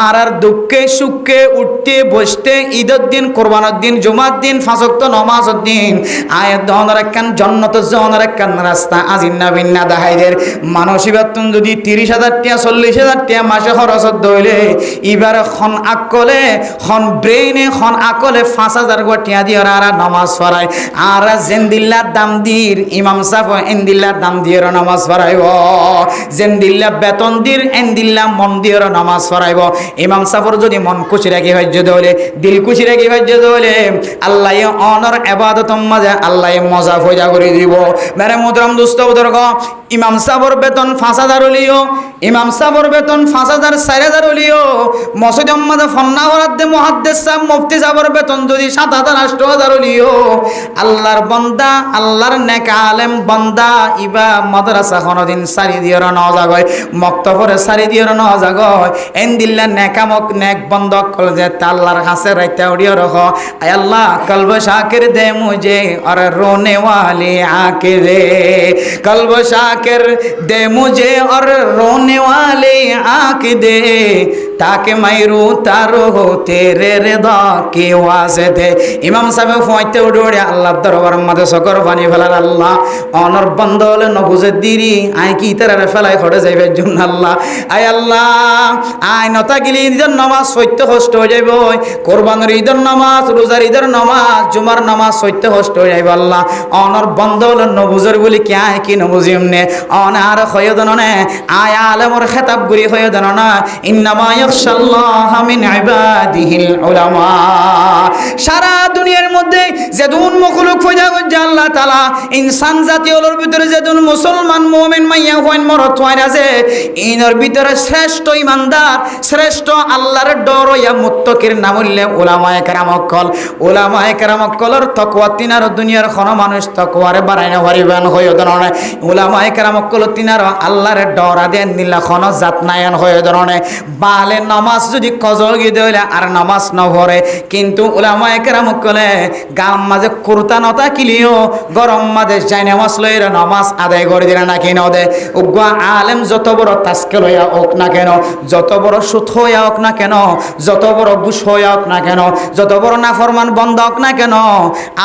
আর দুঃখে সুখে উঠতে বসতে ঈদের দিন, কোরবানের দিন, জুমার দিন, 5 ওয়াক্ত নামাজের দিন আয়াত দহনের একখান জন্নত জহনের একখান রাস্তা আজিন্না বিন্না দাহাইদের মানসিবাতুন যদি 30,000 টাকা 40,000 টাকা মাসে খরচ দইলে এবার খন আকলে খন ব্রেইনে খন আকলে 5,000 টাকা দিয়ে আর নামাজ পড়ায় আর জেন্দিল্লার দাম দির ইমাম সাহেব এন্দিল্লার দাম দিয়ে নামাজ পড়াইব, জেন্দিল্লা বেতন দির এন্দিল্লা মন দিয়ে নামাজ পড়াইব। ইমাম সাহেবর যদি মন খুশি রাখি হজ্জ দলে দিল খুশি রাখি হজ্জ দলে আল্লাহ অনর ইবাদত মাঝে আল্লাহ মজা ফজা করে দিব। মেরে মুদরাম দুস্থ বুজুর্গ ইমাম সাহেবর বেতন 5,000 হলিও, ইমাম সাহেবর বেতন 5,000 4,000 হলিও, মসজিদ আম্মাদে ফন্না হরাদ্দে মুহাদ্দিস সাহেব মুফতি সাহেবর বেতন যদি 7,000 8,000 হলিও আল্লাহর বান্দা আল্লাহর নেক আলেম বান্দা ইবা মাদ্রাসা কোনদিন সারি দিও না জাগয়, মক্তবরে সারি দিও না জাগয়, এন্দিল্লা নেকামক নেক বন্ধ কল যে আল্লাহর কাছে রাইতে উড়িয়ে রাখো। আয় আল্লাহ কলব শাকির দে মুঝে আর রোনে ওয়ালি আঁকে দে, কলব শাকির দে মুঝে আর रोने वाले आँख दे ताकि मैं रोता रहो तेरे रिदा के वास्ते। इमाम साहब फौजते उड़े अल्लाह दरबार मध्य सकर पानी फैलार अल्लाह অনর বন্দল নবুজে দিরি আই কি তার ফেলাই খড়ে যাইবে জন্য আল্লাহ আয় আল্লাহ আই নতা গিলি ঈদের নামাজ সত্য কষ্ট হয়ে যাইব, কোরবানের ঈদের নামাজ, রোজার ঈদের নামাজ, জুমার নামাজ সত্য কষ্ট হয়ে যাইব আল্লাহ অনর বন্দল নবুজের বলি কি আয় কি নবুজিম নে অনার খয়দন নে আয় আলেমর খেতাব গুরি খয়দন না ইন্নামা ইয়াখশাল্লাহ মিন ইবাদিহিল উলামা। সারা দুনিয়ার মধ্যে যেদুন মখলুক ফয়দা করছে আল্লাহ তাআলা ইনসান জাতীয়র ভিতরে যেদুন মুসলমান মুমিন মাইয়া হইন মরত হইন আছে ইনর ভিতরে শ্রেষ্ঠ ইমানদার শ্রেষ্ঠ আল্লাহর ডর ইয়া মুত্তাকির নাম হইলে উলামায়ে কেরাম কল। উলামায়ে কেরাম কলর তাকওয়া তিনার দুনিয়ার কোন মানুষ তাকওয়ারে বাড়াই না পারিবেন হইও ধরনে উলামায়ে কেরাম কল তিনার আল্লাহর ডর আদেন নিলা কোন জাত নায়ন হইও ধরনে বালে নামাজ যদি কজা গিয়ে দিলে আর নামাজ না পড়ে কিন্তু উলামায়ে কেরাম কলে গাম মাঝে কুরতা নতা কিলিও গরম মাঝে যাই নামাজ লইরা নামাজ আদায় করে দিলা না কেন দে উগা আলেম যত বড় তাস্কে লইয়া হোক না কেন, যত বড় সুদ হইয়া হোক না কেন, যত বড় ঘুষ হইয়া হোক না কেন, যত বড় নাফরমান বন্ধ হোক না কেন,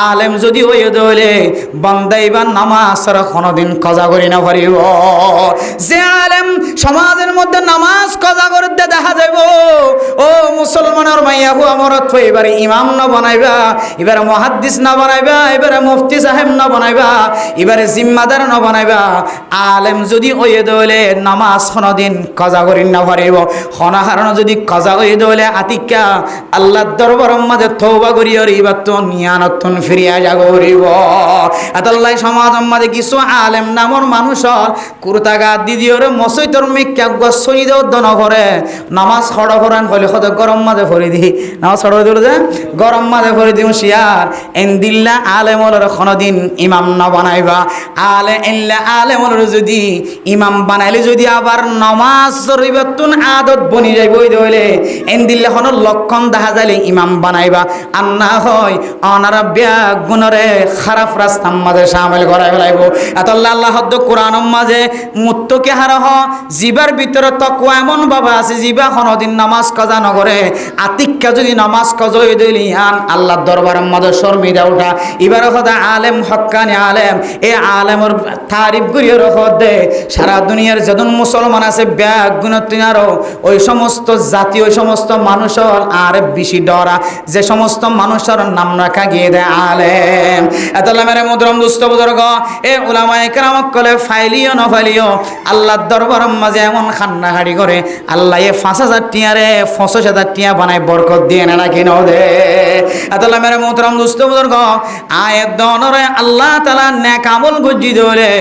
আলেম যদি হইয়া দলে বন্দাইবার নামাজ আর কোনোদিন কজা করি না পারিব। যে আলেম সমাজের মধ্যে নামাজ কজা করে দেখা যাইব ও মুসলমানের মাইয়া হু আমার এবারে ইমাম না বানাইবা, এবারে মুহাদ্দিস না বানাইবা, এবারে মুফতি সাহেব না বানাইবা, এবারে জিম্মাদার না বানাইবা। আলেম যদি ওয়ে দলে নামাজ কোনোদিন কজা করি না পারিব। হনাহারণ যদি কজা হয়ে দলে আতিকা আল্লাহর দরবারের মাঝে তওবা করি আর ইবাতুন নিয়ানতুন ফিরিয়া যাগরিব। আতাল্লাহ সমাজের মাঝে কিছু আলেম নামর মানুষর কুরতা গা দিদিওরে মসজিদর মিক্কা গছই দেও দন করে নামাজ হড় করান হলে কত গরম মাঝে ভরি দি নামাজ হড় দিল যে গরম মাঝে ভরি দিও শিয়ার এন্দিল্লা আলেমর কোনোদিন ইমাম না বানাইবা। আলেমর যদি ইমাম বানাইলে যদি আবার নামাজ ইবাতুন আদত বনি যাইব হইলে এন্দিল্লা হন লক্ষণ দেখা যাইলে ইমাম বানাইবা। আর না হয় অনারা ব্যাগ গুণরে খারাপ রাস্তার মাঝে সামিল করাই ফেলাইব। এতল্লাহ আল্লাহ হদ্দ কোরআনের মাঝে মুত্তকে হারহ জিবার ভিতরে তকওয়া এমন বাবা আছে জিবা কোনোদিন নামাজ কাজা নগরে আতিক্কা যদি নামাজ কজই দিলি আন আল্লাহর দরবারের মাঝে শর্মিদা উঠা। এবার কথা আলেম হক্কানি আলেম এ আলেমর তারিফ করিয়ে রহত দে সারা দুনিয়ার যখন মুসলমান আছে ব্যাগ গুণতিনারও ওই সমস্ত জাতি ওই সমস্ত মানুষের আর বেশি ডরা যে সমস্ত মানুষের নাম রাখা গিয়ে দেয় আলেম। এতলা মেরে মুদ্রম দুস্থ বুজুর্গ এ উলামায়ে কেরাম কলে ফাইলিও না ফাইলিও আল্লাহর দরবারের মাঝে এমন খান্নাহাড়ি করে আল্লাহ এ 5,000 টিয়ারে 50,000 টিয়া বানায় বরকত দিয়ে না কিন দে। এতলা মেরে মুদ্রম দুস্থ বুজুর্গ আয়াত দনরে আল্লাহ তাআলা নেক আমল গজি দলে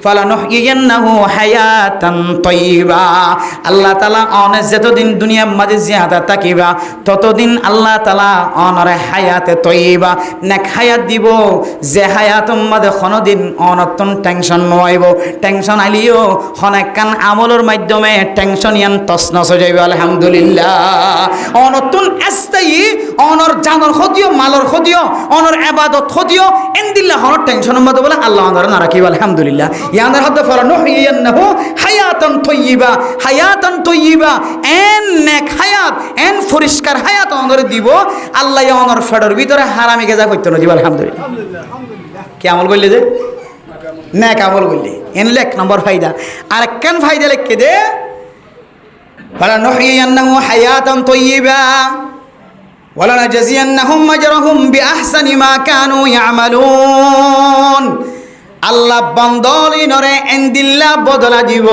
ফালানুহইয়ান্নাহু হায়াতান তাইয়্যিবা। আল্লাহ তাআলা অনে যতদিন দুনিয়ার মাঝে জিয়াদা তাকিবা ততদিন আল্লাহ তাআলা অনরে হায়াতে তাইয়্যিবা নেক হায়াত দিব যে হায়াতের মাঝে কোনোদিন অনতন টেনশন নইব। টেনশন আইলিও হনেকান আমলের মাধ্যমে টেনশন ইয়ান তছনছ হয়ে যাইবে আলহামদুলিল্লাহ। অনতন আস্তাই অনর জানর ক্ষতিও মালর ক্ষতিও অনর ইবাদত ক্ষতিও ইনদিল্লাহ হনর টেনশনের মধ্যে বলে আল্লাহ অনর না রাখিব আলহামদুলিল্লাহ। ইয়ানের হাতে ফালানুহইয়ান্নাহু হায়াতান তাইয়্যিবা হায়াতান তাইয়্যিবা এন নেক হায়াত এন পরিষ্কার হায়াত অনর দিব আল্লাহ অনর ফেডর ভিতরে হারামি গেজা করতে না দিব আলহামদুলিল্লাহ। কি আমল করলে যে নেক আমল করলে এন লেখ নম্বর ফায়দা। আর কেন ফায়দা লেখকে দে ফালানুহইয়ান্নাহু হায়াতান তাইয়্যিবা ওয়ালানাজজিয়ান্নাহুম আজরাহুম বিআহসানি মা কানু ইয়ামালুন। আল্লাহ বন্দলিনরে এন্দিল্লা বদলা দিব।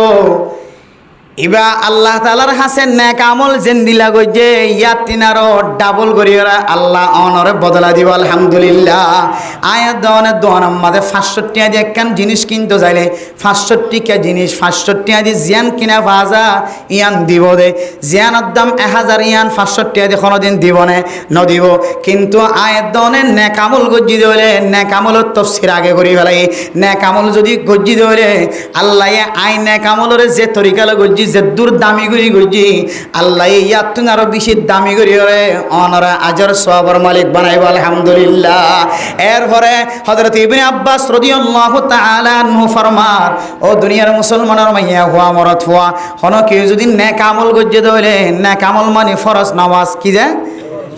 ইবা আল্লাহ তাআলার হাসে নেক আমল জেন্দিলা গজে ইয়াতিনারো ডাবল করিরা আল্লাহ অনরে বদলা দিব আলহামদুলিল্লাহ। আয়াত দনে দোয়ানাম মাঝে 500 টাকা দিয়ে একখান জিনিস কিনতে যাইলে 500 টাকা জিনিস 500 টাকা দিয়ে জিয়ান কিনা ভাজা ইয়ান দিব দে জিয়ানের দাম 1000 ইয়ান 500 টাকা দিয়ে কোনোদিন দিব না নদিব। কিন্তু আয়াত দনে নেক আমল গজি দিলে নেক আমলের তাফসীর আগে করি ফেলাই। নেক আমল যদি গজি দিলে আল্লাহ আই নেক আমলের যে তরিকা গজি যে দূর দামি করি গজি আল্লাহ ইয়াতুন আরো বেশি দামি করি রে অনরা আজর সওয়াবের মালিক বানাইব আলহামদুলিল্লাহ। এরপরে হযরত ইবনে আব্বাস রাদিয়াল্লাহু তাআলা আনহু ফরমার ও দুনিয়ার মুসলমানের মাইয়া হুয়া মরত হুয়া হন কেউ যদি নেক আমল গজ্জে দলে নেক আমল মানে ফরজ নামাজ কি যে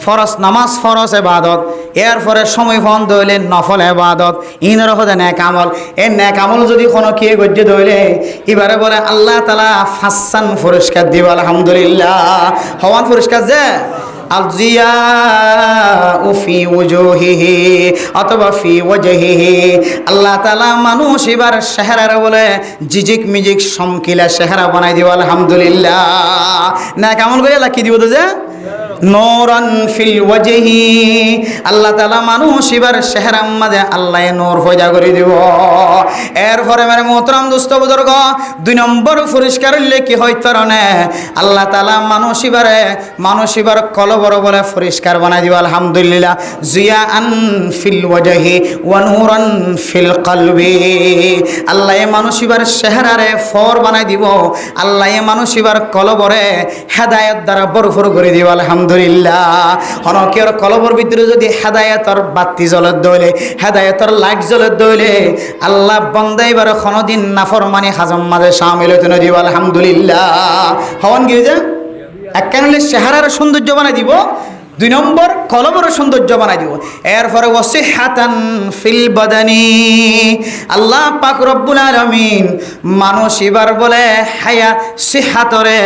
ফরজ নামাজ ফরজ ইবাদত এরপরে সময় বন্ধ হইলে নফল ইবাদত ইনর হতে নেক আমল এই নেক আমল যদি কোনো কে গজ্জে দইলে এবারে বলে আল্লাহ তাআলা হাসান পুরস্কার দিব আলহামদুলিল্লাহ। হওয়ান পুরস্কার যে আলজিয়া উফি ওজুহিহি অথবা ফি ওজহিহি আল্লাহ তাআলা মানুষ এবার চেহারা বলে জিজিক মিজিক সমকিলা চেহারা বানাই দিব আলহামদুলিল্লাহ। নেক আমল করে লাকি দিব তো যে নূরান ফিল ওয়াজহি আল্লাহ তাআলা মানুষ এবার চেহারার মাঝে আল্লাহ নূর পয়দা করে দিব। এরপরে মেরে মোহতরম দোস্ত বুজুর্গ 2 নম্বর পুরস্কার হইলে কি হয় তরনে আল্লাহ তাআলা মানুষ এবার কলবর বলে পরিষ্কার বানাই দিব। আলহামদুলিল্লাহ জিয়াআন ফিল ওয়াজহি ওয়া নূরান ফিল কলবি আল্লাহ মানুষ এবার চেহারারে ফর বানাই দিব। আল্লাহ মানুষ এবার কলবরে হেদায়েত দ্বারা ভরপুর করে দিব। আলহামদুলিল্লাহ অনেকের কলবর ভিতরে যদি হেদায়েতর বাতি জ্বলে দইলে হেদায়েতর লাইট জ্বলে দইলে আল্লাহ বান্দা এবার কোনদিন নাফরমানি হাজম মাঝে শামিল হতে না দিব। আলহামদুলিল্লাহ হওয়ান কি যে একখানে চেহারার সৌন্দর্য বানাই দিব, 2 নম্বর কলবর সৌন্দর্য বানাই দিব। এরপরে ওয়াসিহাতান ফিল বাদানি আল্লাহ পাক রব্বুল আলামিন মানুষ এবার বলে হায়া সিহাতরে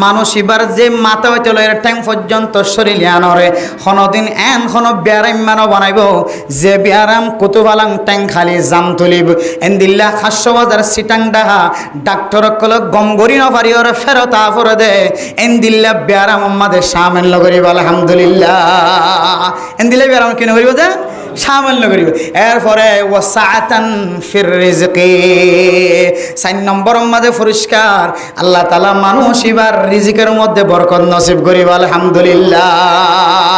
মানুষ এবার যে মাথা হইতে লয়ের টাইম পর্যন্ত শরীরে আনরে কোনদিন কোন ব্যায়াম মানো বানাইব যে ব্যায়াম কুতুবালাং ট্যাং খালি জাম তুলিব এন্দিল্লা 500,000 সিটাং ডাহা ডাক্তার কল গমগরি ন পারি ওর ফেরত আফরে দে এন্দিল্লা ব্যায়াম আমাদের সামিল করিব। আলহামদুলিল্লাহ এন্দিল্লা ব্যায়াম কেন করিব যে সামিল করিব। এরপরে ওয়াসাআতান ফির রিজকি 4 নম্বর মধ্যে পুরস্কার আল্লাহ তাআলা মানুষ এবার রিজিকের মধ্যে বরকত নসিব করিব। আলহামদুলিল্লাহ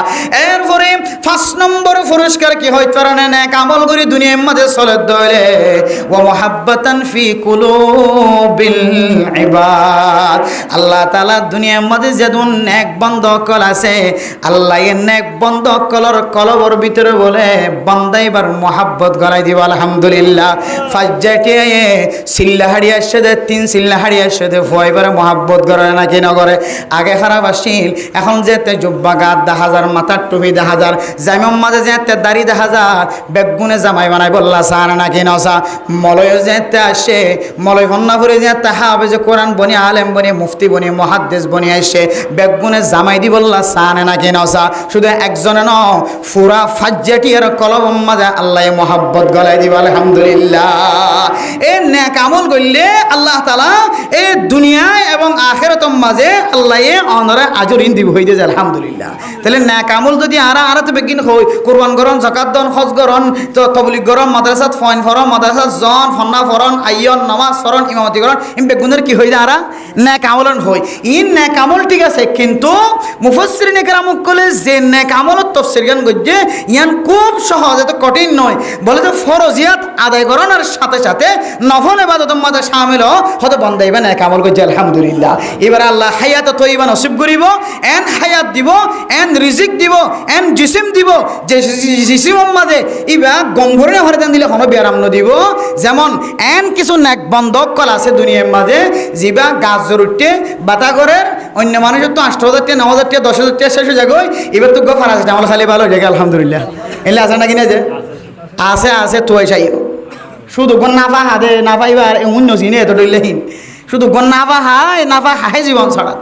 এরপরে 5 নম্বর পুরস্কার কি হয় তরনে নেক আমল করি দুনিয়ার মধ্যে চলে দইলে ওয়া মুহাব্বাতান ফি কুলুবিল ইবাদ আল্লাহ তাআলা দুনিয়ার মধ্যে যেদুন নেক বান্দা কল আছে আল্লাহ এর নেক বান্দা কলর কলবর ভিতরে বলে বান্দা এবার মোহাব্বত গড়াই দিব। আলহামদুলিল্লাহ ফাজ্জাটিয়ে সিল্লাহাড়িয়ার সাথে 3 সিল্লাহাড়িয়ার সাথে ফয়বার মোহাব্বত গড়ে নাকি না করে আগে খারাপ আসিল এখন যেতে জুব্বা গাত 10,000 মাথার টুপি 10,000 জাইমাম মাঝে যেতে দাড়ি 10,000 বেগুনে জামাই বানাই বললা সান নাকি নসা মলয় যেতে আসে মলয় ভন্নাপুরে যেতে হবে যে কোরআন বনি আলেম বনি মুফতি বনি মুহাদ্দিস বনি আসে বেগুনে জামাই দি বললা সান নাকি নসা শুধু একজনে ন পুরা ফাজ্জাটিয়ার কলম মাঝে আল্লাহ মোহাব্বত গলায় দিব। আলহামদুলিল্লাহ এই নেক আমল করলে আল্লাহ তাআলা এই দুনিয়ায় এবং আখিরাতের মাঝে আল্লাহ অনরে আজরিন দিব হইতে যায়। আলহামদুলিল্লাহ তাহলে নেক আমল যদি আরা তো বেগিন হই কুরবান করন যাকাত দন হজ করন তো তাবলীগ করন মাদ্রাসাত ফয়ন ফরন মাদ্রাসাত জন ফন্না ফরন আইয়ন নামাজ ফরন ইমামতি করন ইম বেগুনের কি হই যায় আরা নেক আমলন হই ইন নেক আমল ঠিক আছে কিন্তু মুফাসসিরিন কেরাম কলে যে নেক আমলত তাফসীর গান গজ্জে ইয়ান খুব সহজ এত কঠিন নয় বলে তো ফরজিয়াত আদায় করার সাথে সাথে নফল ইবাদতের মধ্যে শামিল হতে বান্দাইবা নেক আমল গজ্জে। আলহামদুলিল্লাহ এবার আল্লাহ হায়াত তয়্যিবা নসিব করিব এন হায়াত দিব এন রিজিক দিব এন জিসিম দিব যে জিসিমের মধ্যে ইবা গম্ভরে হরদান দিলে কোনো ব্যায়াম ন দিব যেমন এন কিছু নেক বন্ধক কল আছে দুনিয়ার মাঝে জিবা গাছ জরুরতে বাতা করে অন্য মানুষের তো 8,000 টাকা 9,000 টাকা 10,000 টাকা শেষ হয়ে যাবে এবার তো ফারাজ আমল খালি ভালো হয়ে যায়। আলহামদুলিল্লাহ এলে আছে নাকি না যে আছে তোয়াই চাই শুধু গন নাফা হাদে না পাইবার অন্য চিনে এত ডইলেহীন শুধু গন নাফা হায় জীবন ছাড়া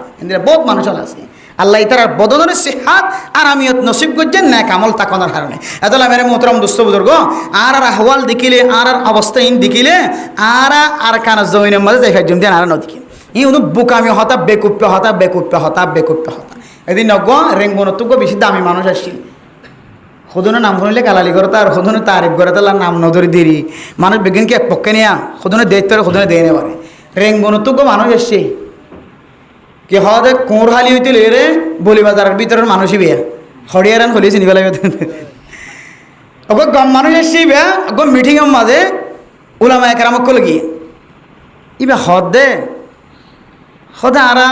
বহুত মানুষ আছে আল্লাহ তার বদলের সিহাত আর আমিয়ত নসিব করছেন নেক আমল তাকনার কারণে। এতলা মেরে মোহতরম দোস্ত বুজুর্গ আর আহওয়াল দেখিলে আর অবস্থা ইন দেখিলে আর কান জমিনের মাঝে যাই ফাইজুম দেন আর নদীকে ই উনি বুকামি হতা বেকুপ্পে হতা এদিন নগ রেঙ্গনতুক বেশি দামি মানুষ আসছিল সদনে নাম শুনিলে কালালি করে তার সদনে তারিফ করে তার নাম নজরে দেরি মানুষ বিজ্ঞানকে এক পক্ষে নিয়া সদনে দেখতে পারে সদনে দিয়ে নেবারে রেঙ্গনতুক মানুষ এসছে কি হদে কোঁর হালি হইতে লেরে বলি বাজারের ভিতরের মানুষই বেয়া হরিয়ারান হলি চিনি পেলাই গম মানুষ এসছি বেয়া গম মিটিংয়ের মাঝে ওলামা একরামক কল গিয়ে ইবা হদে আরা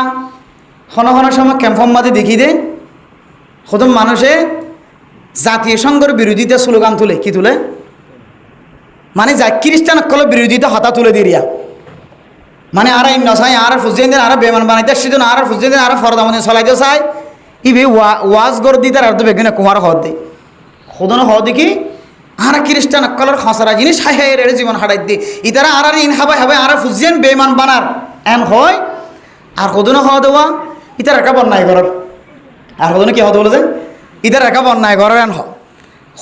হন সময় ক্যাম্পর মাঝে দেখি দে সদম মানুষে জাতীয় সংঘের বিরোধিতা স্লোগান তুলে কি তুলে মানে যা খ্রিস্টান কল বিরোধিতা হতা তুলে দিরিয়া মানে আর নসাই আর ফুজিয়ে দিন আর বেমান বানাইতে সেদিন আর ফুজিয়ে দিন আর ফরদামনি চলাইতে চাই ইবে ওয়াজ গর দিতে আর তো বেগুনে কুমার হদ দে সদন হদ দেখি আর খ্রিস্টান কলর খসরা জিনিস হায় জীবন হারাই দি ইতারা আর ইন হাবাই আর ফুজিয়েন বেমান বানার এন হয় আর সদন হওয়া দেওয়া ইতার একা বন্যায় করার আর সদনে কি হতে বলে যে ইতার একা বন্যায় করার এন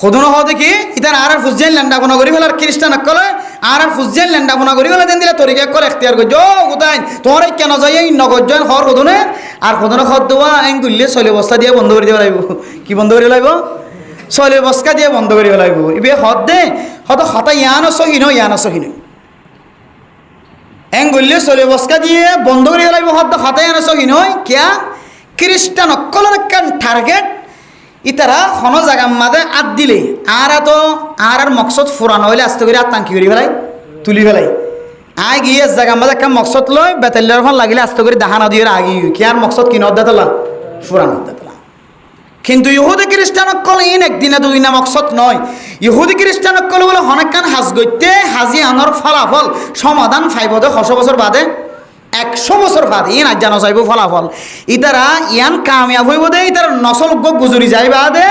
সদন হওয়া দেখি ইতার আর ফুজিয়েন ল্যান্ডা কোনো করি ফেলার খ্রিস্টান কলে আর ফুজিয়ান লেন্ডা ফোনা করি গেলে দেন দিলে তরিকে করে এখতিয়ার করছ কোথায় তোমার কেন যাই এই নগদ জয়েন হওয়ার কদনে আর কদনে খদ দেওয়া এন গুললে চলে বস্তা দিয়ে বন্ধ করে দিব লাগব কি বন্ধ করে লাগব চলে বস্তা দিয়ে বন্ধ করে লাগব ইবে হদ দে হত হতা ইয়ান সহিন ইয়ান সহিন এন গুললে চলে বস্তা দিয়ে বন্ধ করে লাগব হদ হতা ইয়ান সহিন কিয়া খ্রিস্টান অকলের একটা টার্গেট ইতারা হন জায়গার মাঝে আত দিলে আর মকসদ ফুরানো হইলে আস্তে করে আতঙ্কি করি ফেলাই তুলি ফেলাই আয় গিয়ে জায়গার মাঝে একটা মকসদ লয় বেতাল্লার ফোন লাগিলে আস্তে করে দাহানা দিয়ে আগি কি আর মকসদ কি নদ্দাতলা ফুরানো নদ্দাতলা কিন্তু ইহুদি খ্রিস্টান অকল ইন একদিনে দুই না মকসদ নয় ইহুদি খ্রিস্টান অকল বলে অনেকখান হাজ গইতে হাজি আনার ফলাফল সমাধান ফাইবদে 100 বছর বাদে 100 বছর বাদে ইন আজ জানো যাইব ফলাফল ইতারা ইয়ান কামিয়াব হইব দে ইতারা নসল গুজুরি যাইবা দে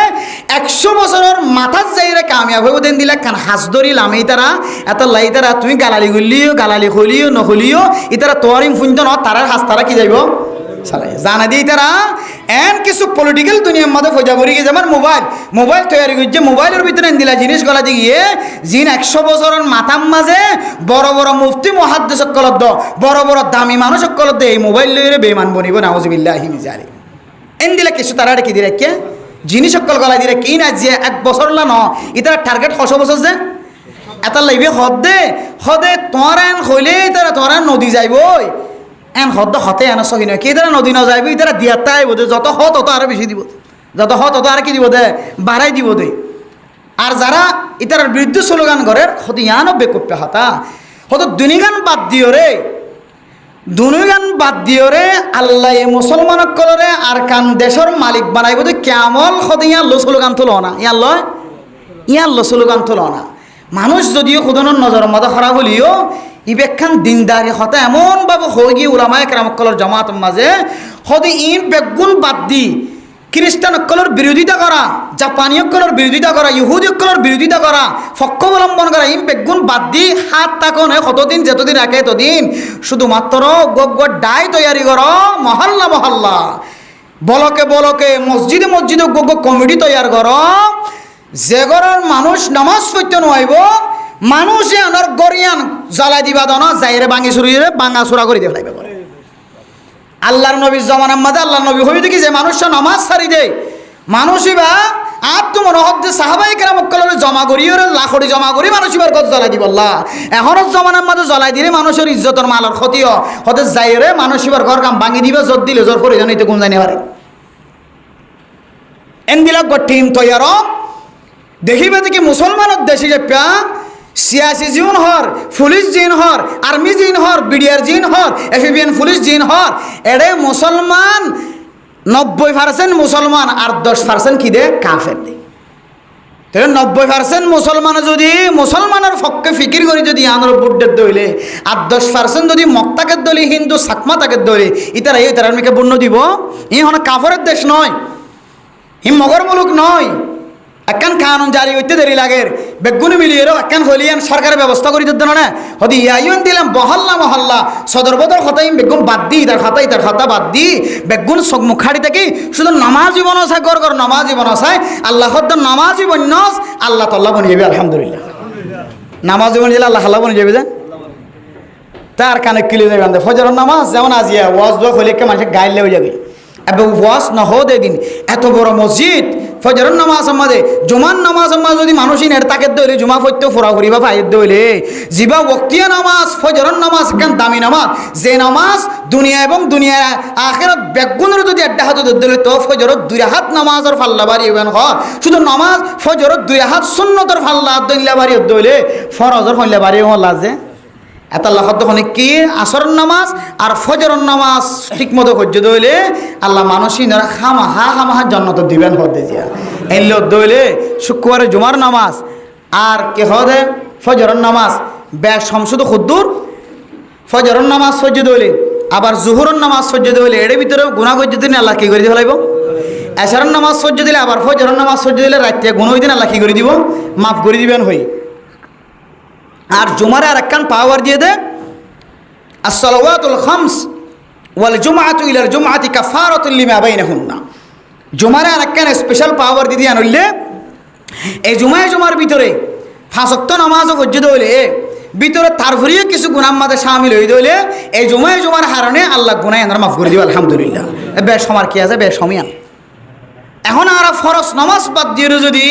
100 বছরের মাথার যাইরে কামিয়াব হইব দেন দিলে কান হাজ ধরি লামে ইতারা এত লাই ইতারা তুমি গালালি গুলিও গালালি খলিও নহলিও ইতারা তোয়ারিম ফুঞ্জন তারার হাজ তারা কি যাইব চালাই জানা দিয়ে তারা এন কিছু পলিটিক্যাল দুনিয়ার মধ্যে ফজা করি গিয়ে যেমন মোবাইল তৈরি করছে মোবাইলের ভিতরে দিলা জিনিস গলা দিয়ে গিয়ে জিন 100 বছরের মাথার মাঝে বড় বড় মুফতি মুহাদ্দিস সকলদ বড় বড় দামি মানুষ সকলদ এই মোবাইল লইরে বেঈমান বনিব নাউজুবিল্লাহি মিন জালিক এন দিলা কিছু তারা কি দিলে কে জিনিস সকল গলা দিয়ে কি না যে 1 বছর লা ন ইতার টার্গেট 100 বছর যে এটা লাইবে হদে তোরান হইলে তারা তোরান নদী যাইবই এন হদ হতে এন সহি নয় কে তারা নদী না যাইব ইতারা দিয়াতাই বোধ যত হত তত আরো বেশি দিব যত হত তত আর কি দিব দে বাড়াই দিব দে আর যারা ইতার বিরুদ্ধে স্লোগান করে হতে ইয়ানো বেকুপ্পে হতা হত দুনিগান বাদ দিও রে আল্লাহ এ মুসলমান কলরে আর কান দেশের মালিক বানাইব দে কেমন হতে ইয়ান লো স্লোগান তুলো না ইয়ান লো স্লোগান তুলো না মানুষ যদিও খুদনের নজর মতো খারাপ হলিও ইবেখান দিনদারি হতে এমনভাবে হয়ে গিয়ে উলামায়ে কেরাম কলর জামাত মাঝে হতে ইন বেগুন বাদ দি খ্রিস্টান অকলের বিরোধিতা করা জাপানি অকলের বিরোধিতা করা ইহুদি অকলের বিরোধিতা করা পক্ষ অবলম্বন করা ইন বেগুন বাদ দি হাত তাকন কতদিন যতদিন রাখে এতদিন শুধুমাত্র ডাই তৈরি কর মহল্লা বলকে মসজিদে কমিটি তৈরি কর যে ঘরের মানুষ নামাজ পড়তে নইব মানুষে আনার গরিয়ান জ্বালাই দিবা দন যাইরে ভাঙি চুরিয়ে ভাঙা চুরা করে দিয়ে ফেলাইবে বলে আল্লাহর নবীর জমানার মাঝে আল্লাহর নবী হয়ে দেখি যে মানুষটা নামাজ ছাড়ি দেয় মানুষই বা আত্ম মনোহদ্দে সাহাবাই কেরাম কলরে জমা করি ওরে লাখড়ি জমা করি মানুষইবার গছ জ্বালাই দিব আল্লাহ এখনো জমানার মাঝে জ্বালাই দিলে মানুষের ইজ্জতের মালের ক্ষতিও হতে যাইরে মানুষইবার ঘর কাম ভাঙি দিবে জোর দিলে জোর করে জানাইতে কোন জানি পারে এনদিলা গঠিন তৈয়ার দেখিবে দেখি মুসলমানের দেশে যে প্যা সিয়াসি জিন হর পুলিশ জিন হর আর্মি জিন হর বিডিআর জিন হর এফবিএন পুলিশ জিন হর এড়ে মুসলমান 90% মুসলমান আর 10% কি দে কাফের দে তাহলে 90% মুসলমান যদি মুসলমানের পক্ষে ফিকির করে যদি আনর বুড্ডের দইলে আর 10% যদি মক্তাকের দলি হিন্দু সাকমা তাকের দলি ইতারা এই তারা মিকে বন্য দিব ই হন কাফরের দেশ নয় ই মগর মুলুক নয় একখান কানুন জারি হইতে দেরি লাগে বেগুনি মিলিয়ে একখান হলিয়ান সরকারের ব্যবস্থা করে দিতে না হদি ইয়াইন দিলাম মহল্লা সদর বদর হতাইম বেগুন বাদ দি তার খাতা বাদ দি বেগুন মুখাড়ি থেকে শুধু নামাজি বনসায় গড় নামাজি বনসায় আল্লাহ নামাজি বন্যস আল্লাহ তাল্লাহ বনে যাবে আলহামদুলিল্লাহ নামাজি বনে যাবে আল্লাহ আল্লাহ বনে যাবে যে তার কানে কিলে যাবে ফজরের নামাজ যেমন আজিয়া ওয়াজ দোয়া হলে মানুষের গাইলে হয়ে যাবে এবং ওয়াজ না হতে দিন এত বড় মসজিদ ফজরের নামাজ আমাদের জুমার নামাজ আমার যদি মানুষই নেট তাকে দইলে জুমা পড়তে ফোরাফুরি বা ফাইয়ের দইলে জিবা বক্তিয়া নামাজ ফজরের নামাজ কেন দামি নামাজ যে নামাজ দুনিয়া এবং দুনিয়া আখেরাত বেগুনের যদি একটা হাতে দিলে তো ফজরের 2 হাত নামাজের ফাল্লা বাড়ি হবেন হয় শুধু নামাজ ফজরের 2 হাত সুন্নতের ফাল্লা দইলা বাড়ি দইলে ফরজের ফাল্লা বাড়ি হওয়া লাজে এত আল্লাহ তখন কি আসরের নামাজ আর ফজরের নামাজ ঠিক মতো হজ্জ দইলে আল্লাহ মানুষই খামাহা জন্নত দিবেন হতে যা এল দইলে শুক্রবারে জুমার নামাজ আর কে হদে ফজরের নামাজ ব্যাস সমশুদ্ধ খুদ্দুর ফজরের নামাজ সহ্য দইলে আবার জুহুরের নামাজ সহ্য দইলে এর ভিতরে গুনাহ করতে দিন আল্লাহ কি করে দিয়ে ফেলাইব এশারের নামাজ সহ্য দিলে আবার ফজরের নামাজ সহ্য দিলে রাত্রে গুনাহ হইদিন আল্লাহ কি করে দিব মাফ করে দিবেন হই আর জুমারে আর একখান পাওয়ার দিয়ে দে আসসালাওয়াতুল খামস ওয়াল জুমআতু ইলাল জুমআতি কাফারাতুল লিমা বাইনাহুন্না জুমারে আর একখান স্পেশাল পাওয়ার দিয়ে আনলে এই জুমার ভিতরে 5 ওয়াক্ত নামাজও পর্যন্ত হইলে ভিতরে তারপরেও কিছু গুনার মাঝে সামিল হয়ে দিলে এই জমার হারণে আল্লাহ গুনাহ এনার মাফ করে দিব আলহামদুলিল্লাহ। বেসমার কি আছে বেসমিয়ান। এখন আর ফরজ নামাজ বাদ দিয়ে যদি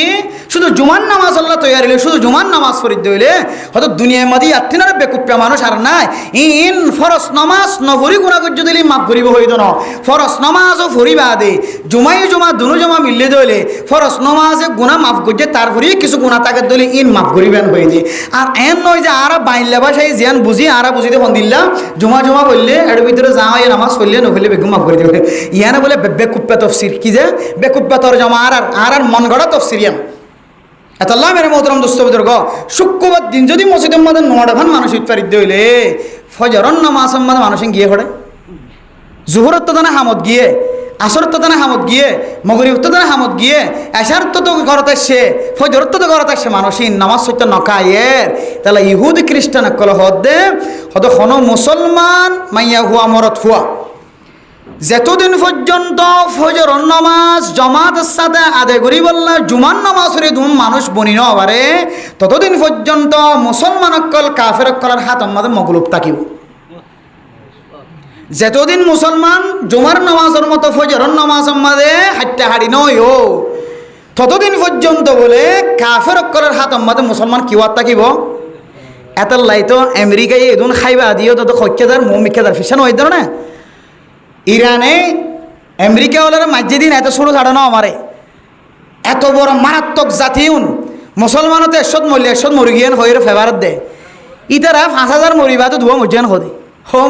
শুধু জুমার নামাজ আল্লাহ তৈরি শুধু জুমার নামাজ ফরিদ দিলে হয়তো দুনিয়ার মধ্যে আত্মীয় বেকুপ্পা মানুষ আর নাই ইন ফরজ নামাজ নভরি গুণা করছে দিলে মাফ করিব হইত ন ফরজ নামাজও ফরিবা দে জুমা দুনো জমা মিললে দিলে ফরজ নামাজে গুণা মাফ করছে তারপরে কিছু গুণা তাকে দিলে ইন মাফ করিবেন হয়ে যায়। আর এন নয় যে আর বাইল্লা ভাষায় জিয়ান বুঝি আর বুঝিতে ফোন দিল্লা জুমা বললে এর ভিতরে যা হয় নামাজ পড়লে নফলে বেগুম মাফ করে দেবে ইয়ানা বলে বেকুপ্পা তফসির কি যে বেকুপ্পা তরজমা আর মন গড়া তফসির ইয়ান এত আল্লাহ মেরে মোহতরম দোস্ত বুজুর্গ শুক্রবার দিন যদি মসজিদের মধ্যে 9টা ভান মানুষ ইফতারিত হইলে ফজরন নামাজের মধ্যে মানুষ গিয়ে পড়ে জোহরের তো দানা হামত গিয়ে আসরের তো দানা হামত গিয়ে মগরিবের তো দানা হামত গিয়ে এশার তো ঘরতে আসছে ফজরের তো ঘরতে আসছে মানুষই নামাজ সত্য নকায়ের তাহলে ইহুদি খ্রিস্টান কল হদে হদ হন মুসলমান মাইয়া হুয়া মরত হুয়া যতদিন পর্যন্ত ফজর নামাজ জামাতের সাথে আদায় করি বললা জুমার নামাজ হলে তুমি মানুষ বনি ন পারে ততদিন পর্যন্ত মুসলমান অকল কাফের অকলের হাত আমাদের মগলুব থাকিব। যতদিন মুসলমান জুমার নামাজের মতো ফজর নামাজ আমাদের হাঁটতে হাঁড়ি নয় ও ততদিন পর্যন্ত বলে কাফের অকলের হাত আমাদের মুসলমান কিওয়ার থাকিব। এত লাই তো আমেরিকায় এদিন খাইবা দিও তত খৈক্যাদার মৌমিক্যাদার ফিসানো হইত না ইরানে আমেরিকা হলে মাঝে দিন এত ছোটো ছাড়ানো আমারে এত বড় মারাত্মক জাতিউন মুসলমানও তো একশত মরিগিয়ান হয়ে ফেভারত দে ইতারা 5000 মরিবা তো ধুয়া মসজিদ হদে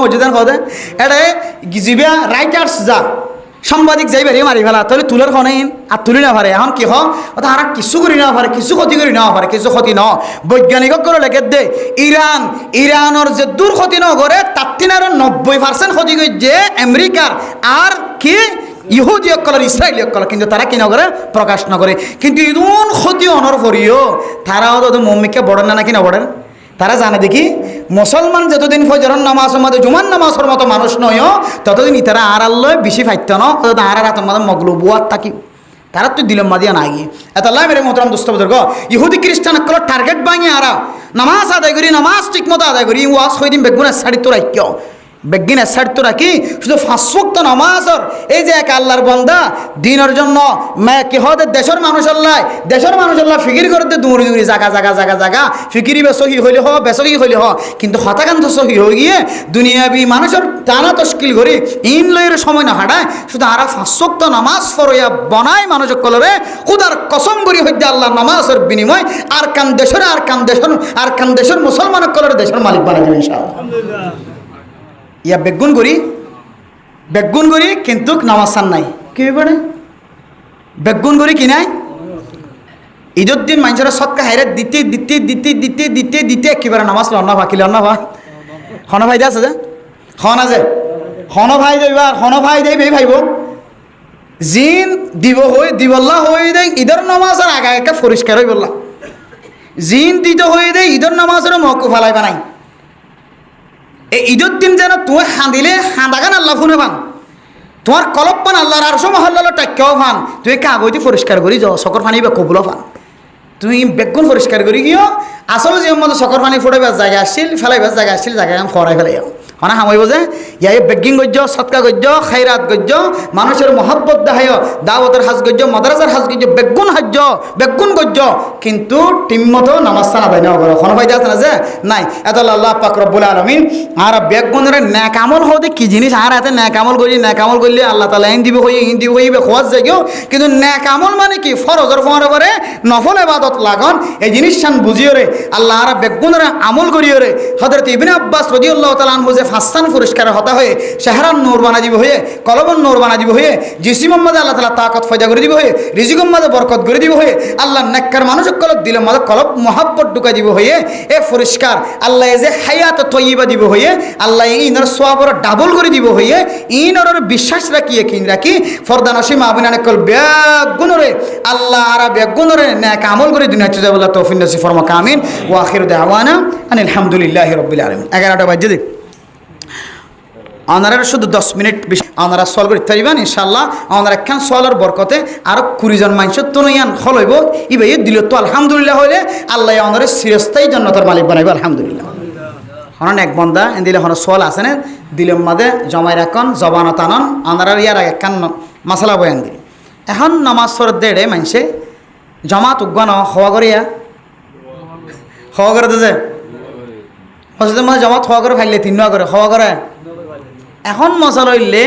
মসজিদান হদে এটা জিবিয়া রাইটার্স যা সাংবাদিক যাই বেরিয়ে মারি ফেলা তাহলে তুলের খনে আর তুলি না পারে এখন কি আর কিছু করি না পারে কিছু ক্ষতি করি না পারে কিছু ক্ষতি ন বৈজ্ঞানিক করে লেখে দে ইরানের যে দূর ক্ষতি ন করে তার 90% ক্ষতি করছে আমেরিকার আর কি ইহুদি অকলের ইসরায়েলি অকল কিন্তু তারা কি নগরে প্রকাশ নগরে কিন্তু ইদুন ক্ষতি অনর করিও তারাও তো মম্মিকে বড় না নাকি না বড়েন তারা জানে দেখি মুসলমান যতদিন ফজরের নামাজের মধ্যে জুমার নামাজের মতো মানুষ নয় ততদিন তারা আর আল্লাহ বেশি ফাইত ন ততদিন আর হাতের মধ্যে মগলুবুয়ার থাকি তারা তো দিলম মাদিয়া না গিয়ে এত আল্লাহ মেরে মোহতরম দোস্ত বুজুর্গ ইহুদি খ্রিস্টান অকলের টার্গেট ভাঙে আরা নামাজ আদায় করি নামাজ ঠিক মতো আদায় করি ওয়াজ হয়ে দিন বেগুনের শাড়ি তোরা কেউ বেগিন এসার তো রাখি শুধু 5 ওয়াক্ত নামাজর এই যে এক আল্লাহর বান্দা দিনের জন্য কি হতে দেশের মানুষ আল্লাহ ফিকির করতে দূরে জায়গা ফিকিরি বেসহি হইলে বেসহি হইলে কিন্তু হতাকান্ত সহি হয়ে গিয়ে দুনিয়াবি মানুষের টানা তশকিল করি ইন লয়ের সময় না হাঁটায় শুধু আর 5 ওয়াক্ত নামাজ ফরইয়া বনায় মানুষ কলরে খুদার কসম করি হইতে আল্লাহ নামাজের বিনিময় আর কান দেশের মুসলমান কলরে দেশের মালিক বানাই দেবেন ইনশাআল্লাহ। ইয়া বেগুন করি কিন্তু নামাজ সান নাই কি ব্যাপারে বেগুন করি কি নাই ঈদের দিন মানুষেরা সৎকা হাইরে দিতে একেবারে নামাজ লন্না কিলে হন ভাই আছে যে হন ভাই যাইবা হন ভাই যাই ভাইব জিন দিবল্লা হয়ে দেয় ঈদের নামাজের আগা একটা পরিষ্কার হয়ে বললা জিন দিতে হয়ে দেয় ঈদের নামাজের মহকুফ হালাই বানাই এই ঈদের দিন যেন তুই হাঁদিলে হাঁদাগান আল্লাহ ফুনে পান তোমার কলপ পান আল্লাহর আর মহল্লা টাক্যাও পান তুই কাগজে পরিষ্কার করি যাও চকর পানি বা কবুলো পান তুমি বেগুন পরিষ্কার করি গিয়েও আসলে যে মতো চকর পানি ফোটাইবার জায়গা আসছিল ফেলাইবার জায়গা আসছিল জায়গায় আমি ফরাই ফেলাই হনা হামাইব যে ইয়াই বেগিং গজ্য সৎকা গজ্য খাইরাত গজ্য মানুষের মহব্বত দেখায় দাওয়াতের হাজ গজ্য মাদ্রাসার হাজ গজ্য বেগুন গজ্য কিন্তু টিমমতো নামাজ সানা দেয় না হন ভাই আছে না যে নাই এত আল্লাহ পাক রব্বুল আলামিন আর বেগুনের ন্যাক আমল হতে কি জিনিস আর এতে ন্যাক আমল করলে আল্লাহ তাআলা ইন দিব হইবে খোয়াজ যাইও কিন্তু ন্যাক আমল মানে কি ফরজের পরে নফল ইবাদত লাগন এই জিনিস শান বুঝিও রে আল্লাহ আর বেগুনের আমল করিও রে হযরত ইবনে আব্বাস রাদিয়াল্লাহু তাআলা আনহু যে ফাস্তান পুরস্কার হতা হয়ে চেহারার নূর বানা দিব হয়ে কলবন নূর বানা দিব হয়ে জিসিম মধ্যে আল্লাহ তাআলা তাকত ফয়দা করে দিব হয়ে রিজিকের মধ্যে বরকত করে দিব হয়ে আল্লাহ নেককার মানুষের কলব দিলের মধ্যে কলব মহব্বত ঢুকা দিব হয়ে এ পুরস্কার আল্লাহ যে হায়াত তয়্যিবা দিব হয়ে আল্লাহ ইনর সওয়াবর ডাবল করে দিব হয়ে ইনর বিশ্বাস রাখি ফরদানসি মাবিনানে কল বেগুনরে আল্লাহ আর বেগুনরে নেক আমল করে দুনিয়া চলে আল্লাহ তৌফিক নসিব ফরমাক আমিন ওয়া আখিরু দাওয়ানা আলহামদুলিল্লাহি রাব্বিল আলামিন 11টা বাজে দেখ আপনারা শুধু 10 মিনিট আপনারা সলভ করতে পারবেন ইনশাআল্লাহ আপনারা একখান সলর বরকতে আর 20 জন মানুষ তনয়ান হলইব ইবে দিল তো আলহামদুলিল্লাহ হইলে আল্লাহ আপনারা চিরস্থায়ী জান্নাতের মালিক বানাইবে আলহামদুলিল্লাহ। হন এক বন্দা এন দিলে হন সোয়াল আছে না দিলের মাঝে জমাই রাখন জবান টানন আনার ইয়ার আগে কান মশলা বয়ান দিল এখন নামাজ ফরত দেড়ে মানুষে জমাত উগান হওয়া করিয়া হওয়া করে যে মসজিদের মধ্যে জমাত হওয়া করে ফাইলে তিন করে হওয়া করে এখন মশলা হইলে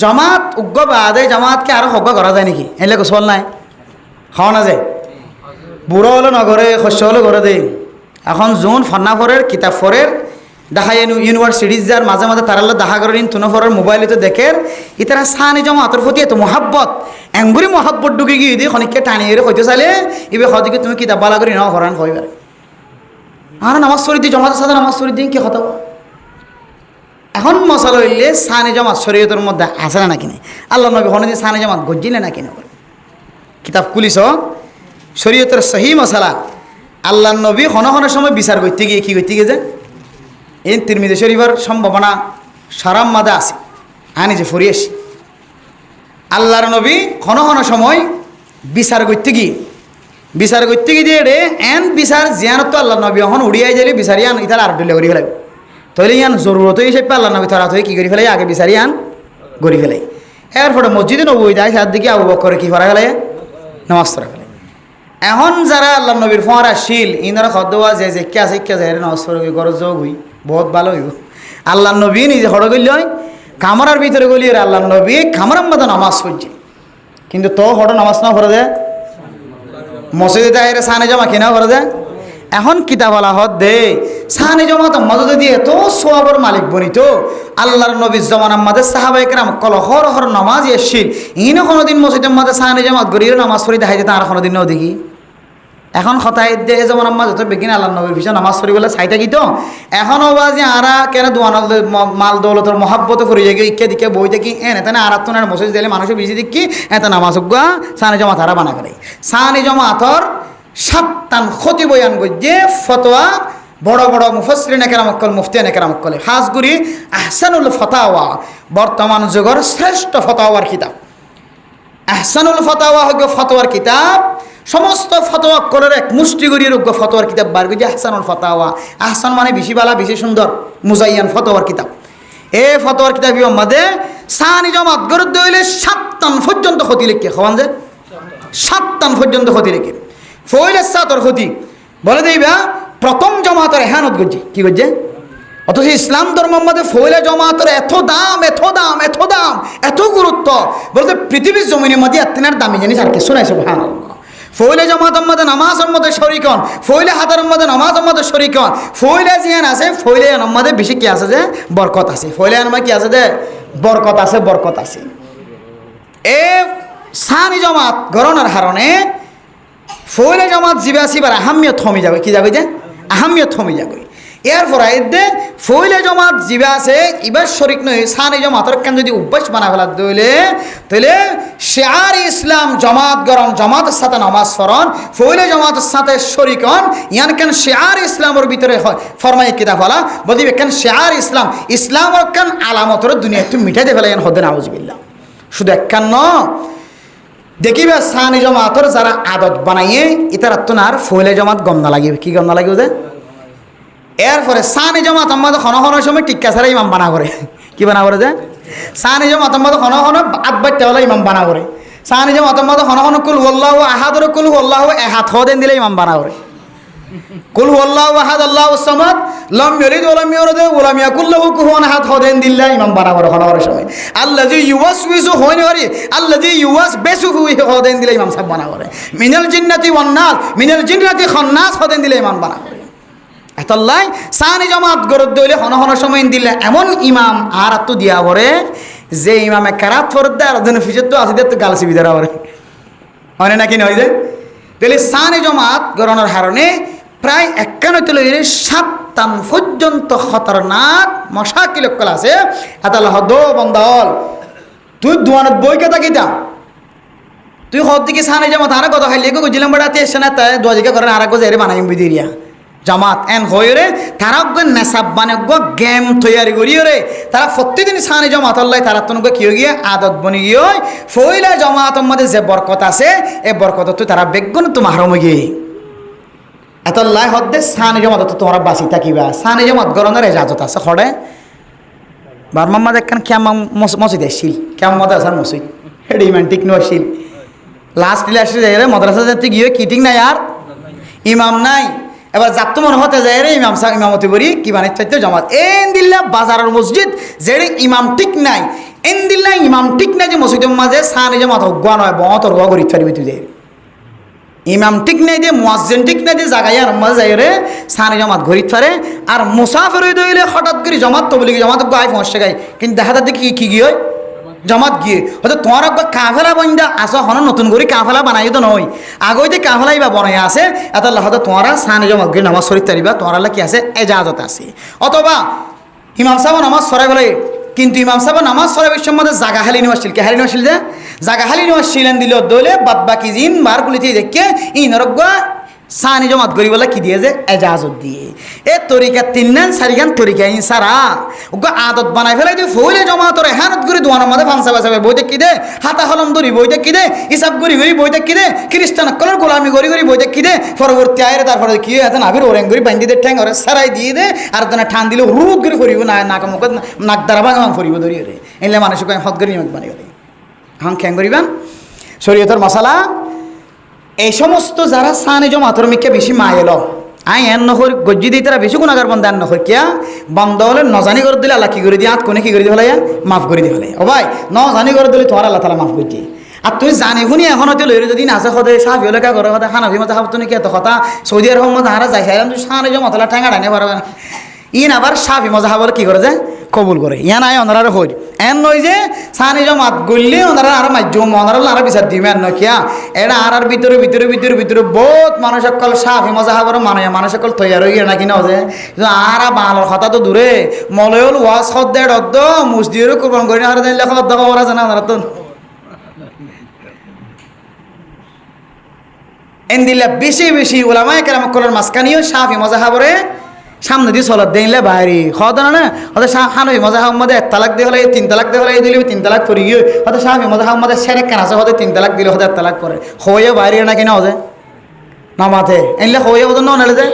জমাত উগ্র বাদে জমাতকে আরো হগ্য করা যায় নাকি এলে গোসল নাই খাওয়া না যায় বুড়ো হলো নগরে শস্য হলো ঘরে দেয় এখন যোন ফন্না ফরের কিতাব ফরের দেখা যায় ইউনিভার্সিটিজ যার মাঝে মাঝে তারালে দেখা করেন তুনো ফরের মোবাইলে তো দেখের ইতারা সানি জমাতের প্রতি এত মহাব্বত এঙ্গুরি মহাব্বত ঢুকে গিয়ে দিয়ে খনিককে টানিয়ে হইতে চাইলে এবার হয়তো তুমি কিতাব বালা করি নাও হরান হইবার আর নামাজ শরীর দিয়ে জমাতের সাথে নামাজ শরীর দিন কি হতাব এখন মশালা হইলে সানি জমাত শরীয়তের মধ্যে আসে না কিনে আল্লাহ নবী হনে সানি জমাত গজ্জিলে না কিনে কিতাব খুলিস শরীয়তের সহি মশালা আল্লাহ নবী হনের সময় বিচার করতে গিয়ে কী করতে গিয়ে এই তিরমিজি শরীফের সম্ভাবনা সারাম মাদা আছে আনি যে ফরি আসি আল্লাহর নবী হন সময় বিচার করতে গিয়ে দিয়ে রে এন বিচার জিয়ানত আল্লাহ নবী এখন উড়িয়াই যাইলে বিচারি আন ইতার আর ডুলে করি ফেলাই তাহলে ইয়ান জরুরত হিসেবে আল্লাহ নবী ধরা হয়ে কী করি ফেলাই আগে বিচারি আন গড়ি ফেলাই এরপরে মসজিদে নবী যায় তার দিকে আবু বকর কি করা ফেলাই নামাজ পড়া ফেলাই এখন যারা আল্লাহ নবীর ফোঁয়ারা শিল ইনারা খদ্দা যে কে আছে কে যায় নামাজ পড়ে গরজ যোগ হই বহুত ভালো হইব আল্লাহ নবী নিজে হড় গেল কামরার ভিতরে গলি আল্লাহ নবী কামরার মতো নামাজ পড়ছে কিন্তু তো হড় নামাজ না পড়ে দেয় মসজিদে দেয় সানে জমা কিনা করে দেয় এখন কিতাবালা হদ দে সানে জমা তো মদত দিয়ে এত সোয়াবর মালিক বনিত আল্লাহর নবীর জমানার মাঝে সাহাবায়ে কেরাম কল হর হর নামাজ এসছিল ইনো কোনোদিন মসজিদের মাঝে সানে জমা গরিয়ে নামাজ পড়ি দেখাই যেত আর কোনোদিন নও দেখি এখন কথায় দে এ জমানার মাঝে তো বেগিন আল্লাহ নবীর পিছনে নামাজ পড়ি বলে চাই থাকি তো এখনও বাজে আরা কেন দোয়ান মাল দৌলতর মহাব্বত করি যাই ইকে দিকে বই দেখি এনে তেনে আর তো মসজিদ দিলে মানুষের বেশি দেখি এত নামাজ উগা সানে জমা তারা বানা করে সানে জমাতর সাপ্তান ক্ষতি বয়ান গজ্জে ফতোয়া বড় বড় মুফাসসিরিন কেরামকল মুফতিয়ান কেরামকলে হাজগুড়ি আহসানুল ফতাওয়া বর্তমান যুগের শ্রেষ্ঠ ফতোয়ার কিতাব আহসানুল ফতাওয়া হইল ফতোয়ার কিতাব সমস্ত ফতোয়া কলের এক মুষ্টিগড়ির উগ্র ফতোয়ার কিতাব বার গজ্জে আহসানুল ফতাওয়া আহসান মানে বেশি বালা বেশি সুন্দর মুজাইয়ান ফতোয়ার কিতাব এই ফতোয়ার কিতাব মধ্যে সানি জমাত গরুদ হইলে সাপ্তান পর্যন্ত ক্ষতি লিখে খাওয়ান যে সাপ্তান পর্যন্ত ক্ষতি লিখে ফইলের সাতর ক্ষতি বলে দেইবা প্রথম জমাতের এহানত গজ্জি কি গজ্জে অথচ ইসলাম ধর্মের মধ্যে ফইলে জমাতের এত দাম এত গুরুত্ব বলতে পৃথিবীর জমিনের মধ্যে এতনার দামি জানিস আর কিছু নাই সুবহানাল্লাহ ফইলে জমাতের মধ্যে নামাজের মধ্যে শরিকন ফইলে হাতের মধ্যে নামাজের মধ্যে শরিকন ফইলে জিয়ান আছে ফইলে এর মধ্যে বেশি কি আছে যে বরকত আছে ফইলে এর মধ্যে কি আছে যে বরকত আছে এ সানি জমাত গরনের হারণে ফইলে জমাত জিবা সিবার আহামিয়ত থমি যাবে কি যাবে যে আহামিয়ত থমি যাবে এরপর আইদে ফইলে জমাত জিবা আছে ইবার শরিক নয় সানি জমাতর কেন যদি অভ্যাস বানা ফেলা দইলে তাহলে শিআর ইসলাম জমাত গরম জমাতের সাথে নামাজ পড়ন ফইলে জমাতের সাথে শরিক হন ইয়ান কেন শিআর ইসলামের ভিতরে হয় ফরমাই কিতাব বলা বলবে কেন শিআর ইসলামের কেন আলামতর দুনিয়া তুমি মিটাইতে ফেলা ইয়ান হদ্দে নাউজুবিল্লাহ শুধু একখান ন দেখিবে সানি জমাতর যারা আদত বানাইয়ে ইতার তোনার ফইলে জমাত গম না লাগিবে কি গম না লাগিবে যে এরপরে সানি জমাত আমাদের ক্ষণ সময় টিক্কা ছাড়া ইমাম বানা করে কি বানা করে যে সানি জমাত আমাদের ক্ষণ আদবাইতে হলে ইমাম বানা করে সানি জমাত আমাদের ক্ষণ কুল হুয়াল্লাহু আহাদর কুল হুয়াল্লাহু আহাদ হদেন দিলে ইমাম বানা করে কুল হুয়াল্লাহু আহাদ আল্লাহুস সামাদ লাম ইয়ালিদ ওয়া লাম ইউলাদ ওয়া লাম ইয়াকুল লাহু কুফুয়ান আহাদ হদেন দিলে ইমাম বানা করে ক্ষণ সময় আল্লাযী ইউওয়াসওয়িসু হয়নি করে আল্লাযী ইউওয়াসবিসু হদেন দিলে ইমাম সাহেব বানা করে মিনাল জিন্নাতি ওয়ান নাস মিনাল জিন্নাতি খান্নাস হদেন দিলে ইমাম বানা করে এতলাই সানি জমাত গরদ দইলে হন সময় দিলে এমন ইমাম আর তো দিয়া পরে যে ইমামে কারাত ফরদে আর জন্য ফিজত তো আসিতে তো গালসি বিদার আবার হয় নাকি নয় যে তাহলে সানি জমাত গরনের হারণে প্রায় 51 পর্যন্ত খতরনাক মশাকিলকল আছে আতাল হদ বন্দাল তুই দুয়ানত বইকে তাকিতা তুই হদ দিকে সানি জমাত আর কথা খাইলে গজিলাম বড়াতে এসে না তাই দোয়াজিকা করেন আর গজেরে বানাইম বিদিরিয়া জামাত এন হয়ে তারা নেশাব বানে গেম তৈরি করিয়ে তারা প্রতিদিন সানি জমাত আল্লাহ তারা তনুকে কি গিয়ে আদত বনি গিয়ে ফইলা জমাতের মধ্যে যে বরকত আছে এই বরকত তুই তারা বেগুন তো মাহরম গিয়ে এত লাই হদ্দে সানি জমাত তো তোমরা বাঁচি থাকিবা সানি জমাত গরনের এজাজত আছে খড়ে বারমাম্মা দেখেন কেমন মসজিদ আসছিল কেমন মাদ্রাসার মসজিদ এটা ইমান ঠিক নয় শিল লাস্ট লাস্টে যাই রে মাদ্রাসা যাতে গিয়ে কি ঠিক নাই আর ইমাম নাই এবার যাত্র মনে হতে যায় রে ইমাম সাহেব ইমামতি করি কি বানিয়ে চাইতে জমাত এন দিল্লা বাজারের মসজিদ যে ইমাম ঠিক নাই এন দিল্লা ইমাম ঠিক নাই যে মসজিদের মাঝে সানি জমাত হগুয়া নয় বতর হওয়া করি ফেরবি তুই ইমাম ঠিক নাই দিয়ে মুয়াজ্জিন ঠিক নাই দিয়ে জাগাই আর মাঝে যাই রে সানি জমাত ঘড়িত ফারে আর মুসাফির হয়ে দইলে হঠাৎ করে জমাত তো বলি জমাত গায়ে পৌঁছে গাই কিন্তু দেখা যাচ্ছে কি কি হয় জমাত গিয়ে হয়তো তোমার একবার কাফেলা বন্ধা আসো হন নতুন করে কাফেলা বানাই তো নয় আগতে কাফেলাই বা বনাই আছে এত হয়তো তোমারা সানি জমাত গিয়ে নামাজ শরীর তারিবা তোমার কি আছে এজাজত আছে অথবা ইমাম সাহেব নামাজ সরাই বলে কিন্তু ইমাম সাহেব নামাজ সরাই বিশ্বের মধ্যে জাগা হালি নিওয়াছিল কে হালি নিওয়াছিল যে জাগা হালি নিওয়াছিলেন দিল দলে বাদ বাকি জিন বারগুলিতে দেখে ইনরজ্ঞা সানি জমাত করি বলে কি দিয়ে যে এজাজত দিয়ে এ তরিকা তিননান সারিগান তরিকা সারা ওকে আদত বানাই ফেলাই তুই ফইলে জমাত রে হানত করে দোয়ানোর মধ্যে ফাংসা বাসাবে বইতে কি দে হাতা হলম ধরি বইতে কি দে হিসাব করি বইতে কি দে খ্রিস্টান কলর গোলামি করি বইতে কি দে পরবর্তী আয়ের তারপরে কি হয় নাভির ওরেং করি বান্ধি দে ঠ্যাং ওরে সারাই দিয়ে দে আর তেনা ঠান দিলে হুক করে করিব না নাক মুখ নাক দ্বারা ভাঙা ফরিব ধরিয়ে রে এলে মানুষকে হত করি নিয়ম বানিয়ে রে হাং খ্যাং করিবেন শরীয়তের মশালা এই সমস্ত যারা সানি জমাতর মিকে বেশি মায়েল আই এন নহর গজ্জি দিয়ে তারা বেশি গুণাগার বন্ধ এন নহর কিয়া বন্ধ হলে নজানি করে দিলে আল্লাহ কি করে দিয়ে আত কোনে কি করে দিয়ে হলে মাফ করে দিয়ে হলে ও ভাই নজানি করে দিলে তোমার আল্লাহ তালা মাফ করছি আর তুই জানি শুনি এখন হয়তো লইরে যদি নাচে সদে সাফি হলে কা করে কথা হানাফি মতো হাবতো নাকি এত কথা সৌদি আরব মতো হারা যাই চাইলাম তুই সানি জমাতলা ঠেঙ্গা ডানে পারবে না ইন আবার সাফি মজা বলে কি করে যে কবুল করে ইয়া নাই ওনারা হই এন নয় যে সানি জমাত গললে ওনারা আর মাধ্যম ওনারা আর বিচার দিবে এন নয় কিয়া এটা আর ভিতরে ভিতরে ভিতরে ভিতরে বহুত মানুষ সকল সাফি মজা হাবর মানুষ সকল তৈয়ার হয়ে না কিনা যে আর বাংলার কথা তো দূরে মলয়ল ওয়াজ হদ্দে অদ্দ মুসদিরও কোরবান করি না আর জানলে খবর দেখা করা জানা ওনারা তো এন দিলে বেশি বেশি ওলামায়ে কেরাম কলার মাঝখানিও সাফি মজা হাবরে সামনে দিয়ে চলত দিলে বাইরে খাওয়া দানা না হয়তো হানবি মজা হাব মধ্যে 1 তালাক দিয়ে হলে 3 তালাক দিয়ে হলে দিলে 3 তালাক করি গিয়ে হয়তো সাফি মজা হাব মধ্যে সেরেক কেন আছে হয়তো 3 তালাক দিলে হয়তো 1 তালাক করে হয়ে বাইরে না কিনা হজে না মাথে এনলে হয়ে ওদের না নালে যে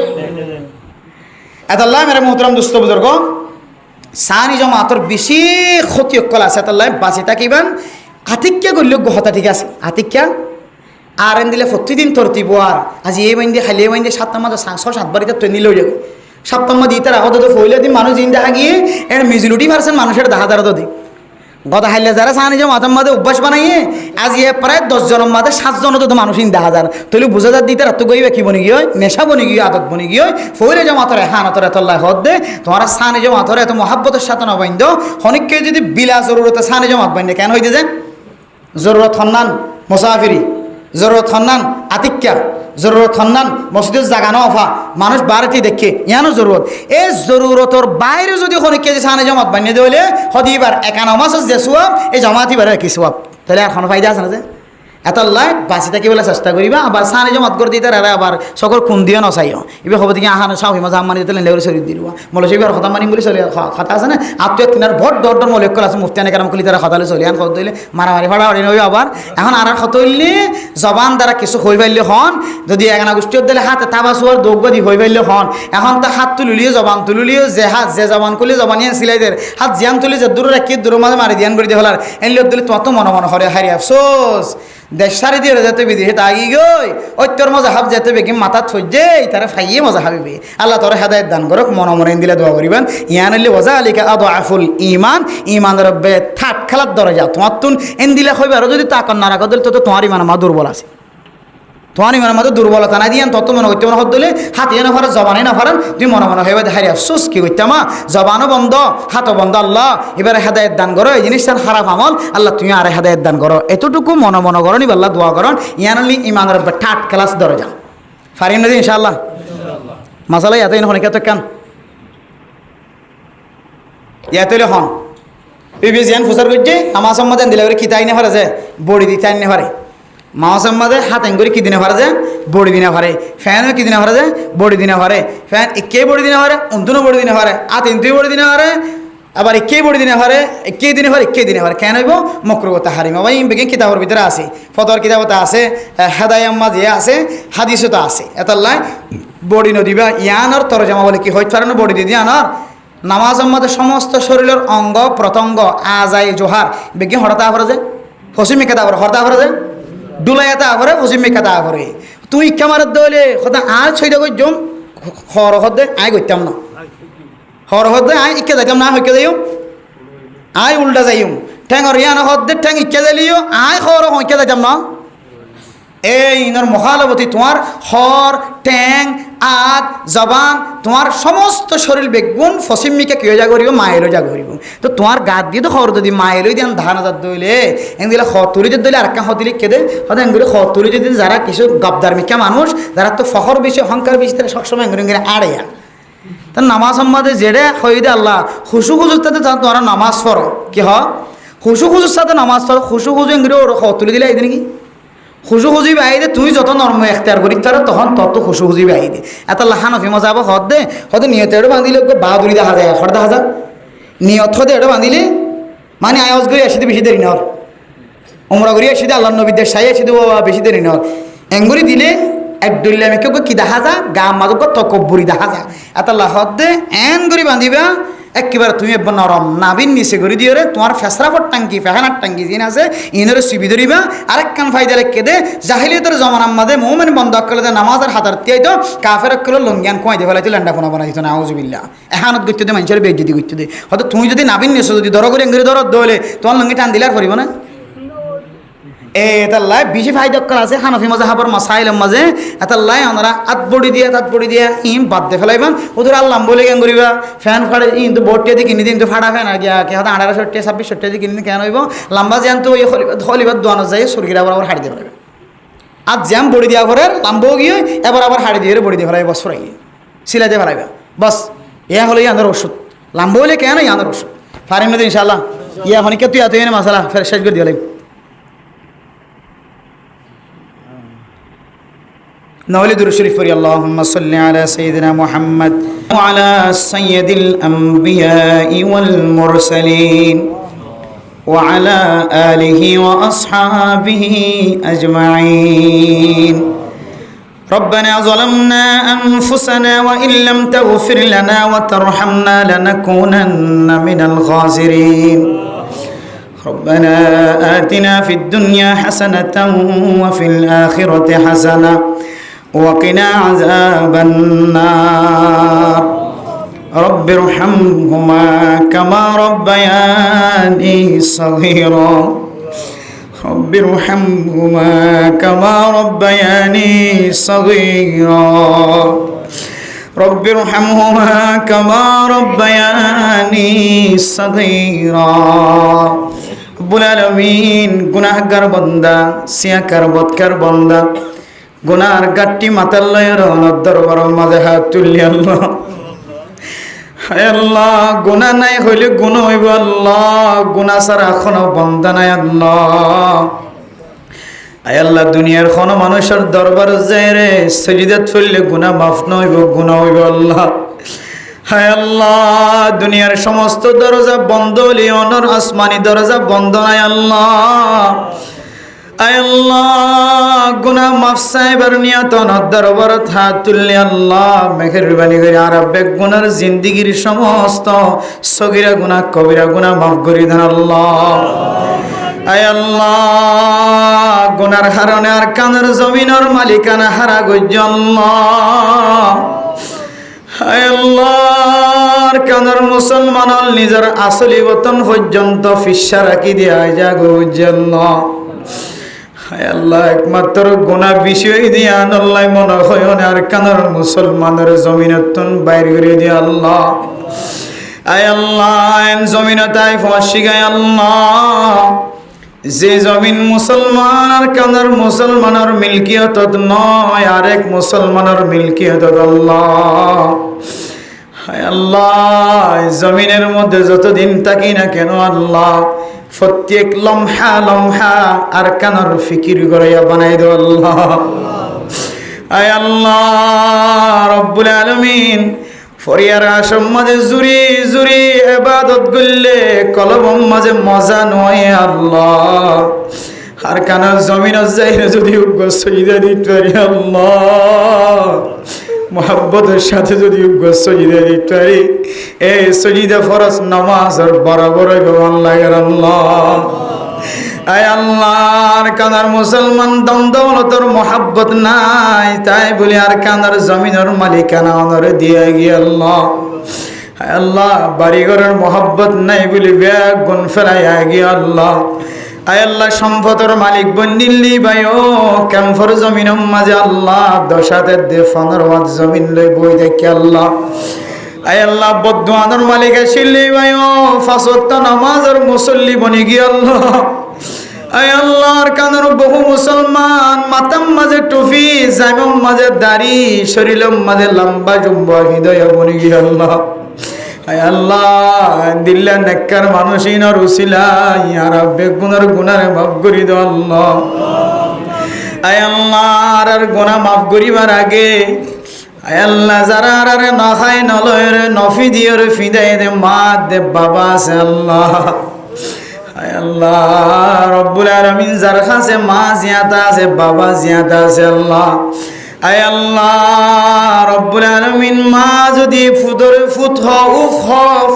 এতাল্লাহ মেরে মোহতরম দুস্থ বুজুর্গ সানি জমাতর বেশি ক্ষতি অকল আছে এতাল্লাহ বাঁচি থাকিবেন আতিক্যা করলে গহতা ঠিক আছে আতিক্যা আর এন দিলে প্রতিদিন তরতিব আর আজি এই বাইন্দে খালি এই বাইন্দে 7টার মধ্যে 6-7 বাড়িতে তো নিলেও যাবে সপ্তম দিতে রাখো তো ফইলে দিন মানুষ দিন দেখা গিয়ে এর মেজরিটি পারছেন মানুষের দেখা দ্বারা তো দিই গদা হাইলে যারা সানি যে মাথার মাঝে অভ্যাস বানাইয়ে আজ ইয়ে প্রায় 10 জনের মাঝে 7 জন তো মানুষ ইন দেখা যান তাহলে বুঝা যার দিতে রাত গইবে কি বনি গিয়ে নেশা বনি গিয়ে আদত বনি গিয়ে ফইলে যে মাথার হানতর এতল্লাহ হদ দে তোমার সানি যে মাথার এত মহাব্বতের সাথে না বাইন্দ অনেককে যদি বিলা জরুরতে সানি যে মাত বাইন্দে কেন হইতে যে জরুরত হন্নান মুসাফিরি জরুরত হন্নান আতিক্যা জরুরত হন্নান মসজিদের জাগানো অফা মানুষ বাড়িতে দেখে ইয়ানো জরুরত এই জরুরতর বাইরে যদি অনেক কেজি সানে জমাত বানিয়ে দিলে হদিবার একানো মাস যে সোয়াব এই জমাতি বারে কি সোয়াব তাহলে এখন ফায়দা আছে না যে এত লাই বাঁচি থাকিবলৈ চেষ্টা কৰিবা আবার সানে জমাত করে দিতে রে আবার সকল কোন দিয়ে নচাইও এবার হব দিকে আহানো চাও হিমা জাম মানি দিতে লেলে চলি দিব মলে সেইবার কথা মানিম বুলি চলি কথা আছে না আত্মীয় তিনার ভোট দর দর মলে কল আছে মুফতিয়ানে কারাম কলি তারা কথালে চলি আন কত দিলে মারামারি ফাড়া হই নই আবার এখন আর খতইলি জবান দ্বারা কিছু হই পাইলে হন যদি এগানা গোষ্ঠীর দিলে হাতে তাবাসুয়ার দৌগদি হই পাইলে হন এখন তো হাত তুলিলিয়ে জবান তুলিলিয়ে যে হাত যে জবান কলি জবানিয়ে সিলাই দের হাত জিয়ান তুলি যে দূর রাখি দূর মাঝে মারি দিয়ান করে দিয়ে হলার এনলে দিলে তত মনে মনে হরে হারি আফসোস দেশ সারি দিয়ে যেতে বিদেশে তাগি গই ওই তোর মজা হাব যেতে বেগি মাথা থইজে তারা ফাইয়ে মজা হাবিবে আল্লাহ তোর হেদায়েত দান করক মন মনে দিলে দোয়া করিবেন ইয়ানাল্লি ওয়াজা আলিকা আদআফুল ঈমান ঈমান রব্বে থাট খেলার দরজা তোমার তুন এন দিলে হইবে আর যদি তাকন না রাখো দিলে তো তোমার ঈমান মা দুর্বল আছে তোমার ঈমানের মধ্যে দুর্বলতা না দিয়ান তত মনে করতে মনে হলে হাতিয়ে না পারেন জবানে না পারেন তুই মনে মনে হইবে হারি আফসোস কি করতাম জবানও বন্ধ হাতও বন্ধ আল্লাহ এবারে হেদায়েত দান করো এই জিনিসটার খারাপ আমল আল্লাহ তুমি আর হেদায়েত দান করো এতটুকু মনে মনে করো নিব আল্লাহ দোয়া করন ইয়ানাল্লি ঈমান রব্বে ঠাট ক্লাস দরজা ফারিন নদী ইনশাআল্লাহ মাসালা ইয়াতে হন কে তো কেন ইয়াতে হন বিবিজিয়ান ফুসার করছে আমার সম্মতে দিলে খিতাই না পারে যে বড়ি দিতে আইনে পারে মাওসের মধ্যে হাত এঙ্গুরি কি দিনে পারে যে বড়ি দিনে পারে ফ্যানও কি দিনে পারে যে বড়ি দিনে পারে ফ্যান কে বড়ি দিনে পারে অন্তুনো বড়ি দিনে পারে আর তিনটুই বড়ি দিনে পারে আবার একে বড়ি দিনে পারে একে দিনে পারে কেন হইব মকরুহ তাহারিমা ভাই বেগিন কিতাবের ভিতরে আছে ফতোয়ার কিতাবতে আছে হেদায়াম মাঝে আছে হাদিসও আছে এতাল্লাই বডি নদীবা ইয়ানোর তরজামা বলে কি হইতে পারে না বডি দিদি আনার নামাজের মধ্যে সমস্ত শরীরের অঙ্গ প্রত্যঙ্গ আজাই জোহার বেগিন হঠাৎ আভরে যে পশ্চিমে কেতা আভরে হঠাৎ আভরে যে ডুলাইয়াতে আভরে পশ্চিমে কেতা আভরে তুই ক্যামারার দলে হতা আর ছইটা কই জম হর হদে আই করতাম না হর হদে আই ইকে যাইতাম না হইকে যাইম আই উল্টা যাইম ঠ্যাঙর ইয়ান হদে ঠ্যাং ইকে যাইলিও আই হর হইকে যাইতাম না এই ইনর মহালবতী তোমার হর ট্যাং আদ জবান তোমার সমস্ত শরীর বেগুন ফসিমিকে কেউ যা করিব মায়েরও যা করিব তো তোমার গাত দিয়ে তো হর যদি মায়েরই দিয়ে ধান হাজার দইলে এন দিলে হতুরি যদি দইলে আর কা হতিলে কেদে হয়তো এগুলো হতুরি যদি যারা কিছু গবদার মিকা মানুষ যারা তো ফখর বেশি অহংকার বেশি তারা সবসময় এগুলো আড়েয়া তা নামাজ সম্বাদে জেডে হইদে আল্লাহ হুসু হুজুর তাতে তোমরা নামাজ পড়ো কি হ হুসু হুজুর সাথে নামাজ পড়ো হুসু হুজু এগুলো হতুরি দিলে এই নাকি খুশু খুঁজি বাই দে তুই যত নর্ম এখতিয়ার করি তার তখন তত খুশু খুঁজি বাই দে এত লাহানফি মজা আবার হদ দে হয়তো নিয়ত এড়ো বাঁধিলে বাহাদুরি দেখা যায় হর দেখা যায় নিয়ত হদে এড়ো বাঁধিলে মানে আয়াজ করে আসিতে বেশি দেরি নর উমরা করি আসিতে আল্লাহ নবীদের সাই আসিতে বেশি দেরি নর এঙ্গুরি দিলে এক ডুললে আমি কেউ কি দেখা যা গা মাদক তকব্বরি দেখা যা এত লাহদ দে এন করে বাঁধিবা একেবারে তুমি একবার নরম নাবিন নিচে করে দিয়ে তোমার ফেসরাফর টাঙ্কি ফেহানার টাঙ্কি যিনি আছে ইনের সিবি ধরিবা আরেক কান ফাইদা রেখে দে জাহিলিয়তের জমানার মাঝে মৌমেন বন্ধ করলে নামাজের হাতার তিয়াই তো কাফের করলে লঙ্গিয়ান কোয়াই দিয়ে ফেলাইতো ল্যান্ডা ফোনা বানাইতো না আউজুবিল্লাহ এহানত করতে দে মানুষের বেজ্জিতি করতে দে হয়তো তুমি যদি নাবিন নিছো যদি দর করে এঙ্গরি দরদ দলে তোমার লঙ্গি টান দিলে আর করিব না এতাল্লাই বেশি ফাইদক্কর আছে হানফি মাযহাবের মাসাইলের মাঝে এতাল্লাই আমরা আতবড়ি দিয়ে ইম বাদ দে ফেলাইবান ওদের আল্লাহ বলে কেন করিবা ফ্যান ফাড়ে কিন্তু বোর্ডটি দিয়ে কিনে দিন তো ফাড়া ফ্যান আর কি হয়তো 1860 দিয়ে কিনে দিন কেন হইব লম্বা জ্যান তো ওই হলিবার দোয়ানো যায় সুরগিরা আবার হাড়ি দিয়ে ফেলাইবে আর জ্যাম বড়ি দেওয়া পরে লাম্বাও গিয়ে এবার আবার হাড়ি দিয়ে বড়ি দিয়ে ফেলাইবে বস ফরাই সিলাই দিয়ে ফেলাইবে বস ইয়া হলো ইয়াদের ওষুধ লাম্বা হলে কেন ইয়াদের ওষুধ ফারিম না ইনশাআল্লাহ ইয়া হনি কে তুই এত এনে মশলা ফের শেষ করে দিয়ে نولي درود شريف فري اللهم صل على سيدنا محمد وعلى سيد الأنبياء والمرسلين وعلى آله وأصحابه أجمعين ربنا ظلمنا أنفسنا وإن لم تغفر لنا وترحمنا لنكونن من الخاسرين ربنا آتنا في الدنيا حسنة وفي الآخرة حسنة وقنا عذاب النار رب ارحمهما كما ربياني صغيرا رب ارحمهما كما ربياني صغيرا رب ارحمهما كما ربياني صغيرا رب العالمين গুনাহগার বান্দা সিয়াকার বদকার বান্দা গুনার গাট্টি মাথার লয়ের দরবার মাঝে হাত তুলি আল্লাহ হায় আল্লাহ গুনাহ নাই হইলে গুণ হইব আল্লাহ গুনাহ ছাড়া এখনো বন্ধা নাই আল্লাহ আয় আল্লাহ দুনিয়ার কোনো মানুষের দরবার যায় রে সজিদাত ফেললে গুনাহ মাফ নইব গুনাহ হইব আল্লাহ হায় আল্লাহ দুনিয়ার সমস্ত দরজা বন্ধ হলে অনর আসমানি দরজা বন্ধ নাই আল্লাহ আয় আল্লাহ গুনাহ মাফ সাহেবের নিয়ত দরবার হাত তুললে আল্লাহ মেহেরবানি করে আর বেগুনার জিন্দেগীর সমস্ত সগীরা গুনাহ কবিরা গুনাহ মাফ করে দেন আল্লাহ আয় আল্লাহ গুনার হারণে আর কানের জমিনের মালিকানা হারা গজ্জ আল্লাহ আয় আল্লাহ কানের মুসলমানল নিজের আসলি বতন পর্যন্ত ফিসা রাখি দিয়া যা গজ্জ আল্লাহ হায় আল্লাহ একমাত্র গুনাহ বিষয় দিয়া আল্লাহ মনে হয় আর কানের মুসলমানের জমিনতন বাইর করে দিয়া আল্লাহ আয় আল্লাহ জমিনতাই ফাঁসি গায় আল্লাহ যে জমিন মুসলমান আর কানের মুসলমানের মিলকিয়ত নয় আরেক মুসলমানের মিলকিয়ত আল্লাহ হায় আল্লাহ জমিনের মধ্যে যতদিন থাকি না কেন আল্লাহ প্রত্যেক লম্হা লম্হা আর কানের ফিকির গড়াইয়া বানাই দাও আল্লাহ আয় আল্লাহ রব্বুল আলামিন ফরিয়ার আসম মাঝে জুরি জুরি ইবাদত করলে কলব মাঝে মজা নয় আল্লাহ আর কানা জমিন যাই যদি সজিদা দিতে পারি আল্লাহ মোহাব্বতের সাথে যদি সজিদা দিতে পারি এই সজিদা ফরজ নামাজের বরাবর ভগবান লাগে আল্লাহ আয় আল্লাহর কানার মুসলমান দম দৌলতর মোহাব্বত নাই তাই বলি আর কানার জমিনের মালিকানা অনর দিয়ে গিয়ে আল্লাহ আয় আল্লাহ বাড়িঘরের মোহাব্বত নাই বলি ব্যাগ গুণ ফেলাইয়া গিয়ে আল্লাহ আয় আল্লাহ সম্পদের মালিক বন্দিল্লি ভাইও ক্যাম্পর জমিন মাঝে আল্লাহ 10 দে 15 জমিন লই বই দেখি আল্লাহ আয় আল্লাহ বদুয়ানোর মালিক আসিল্লি ভাইও 5 ওয়াক্ত নামাজের মুসল্লি বনি গিয়ে আল্লাহ আয় আল্লাহর কানের বহু মুসলমান মাথার মাঝে টুপি জাইমাম মাঝে দাড়ি শরীরের মাঝে লম্বা জুম্বা হৃদয় বনি গিয়ে আল্লাহ আয় আল্লাহ দিল্লা নেককার মানুষিনার উসিলা ইয়া রাব্বে গুনার মাফ করি দাও আল্লাহ আয় আল্লাহ আর গুনাহ মাফ করিবার আগে আয় আল্লাহ যারা আরে না খায় না লয় রে নফি দিও রে ফিদাই দে মা দে বাবা আছে আল্লাহ আয় আল্লাহ রব্বুল আলামিন যার কাছে মা জিয়াদা আছে বাবা জিয়াদা আছে আল্লাহ আয় আল্লাহ রব্বুল আলামিন মা যদি ফুদরে ফুত উফ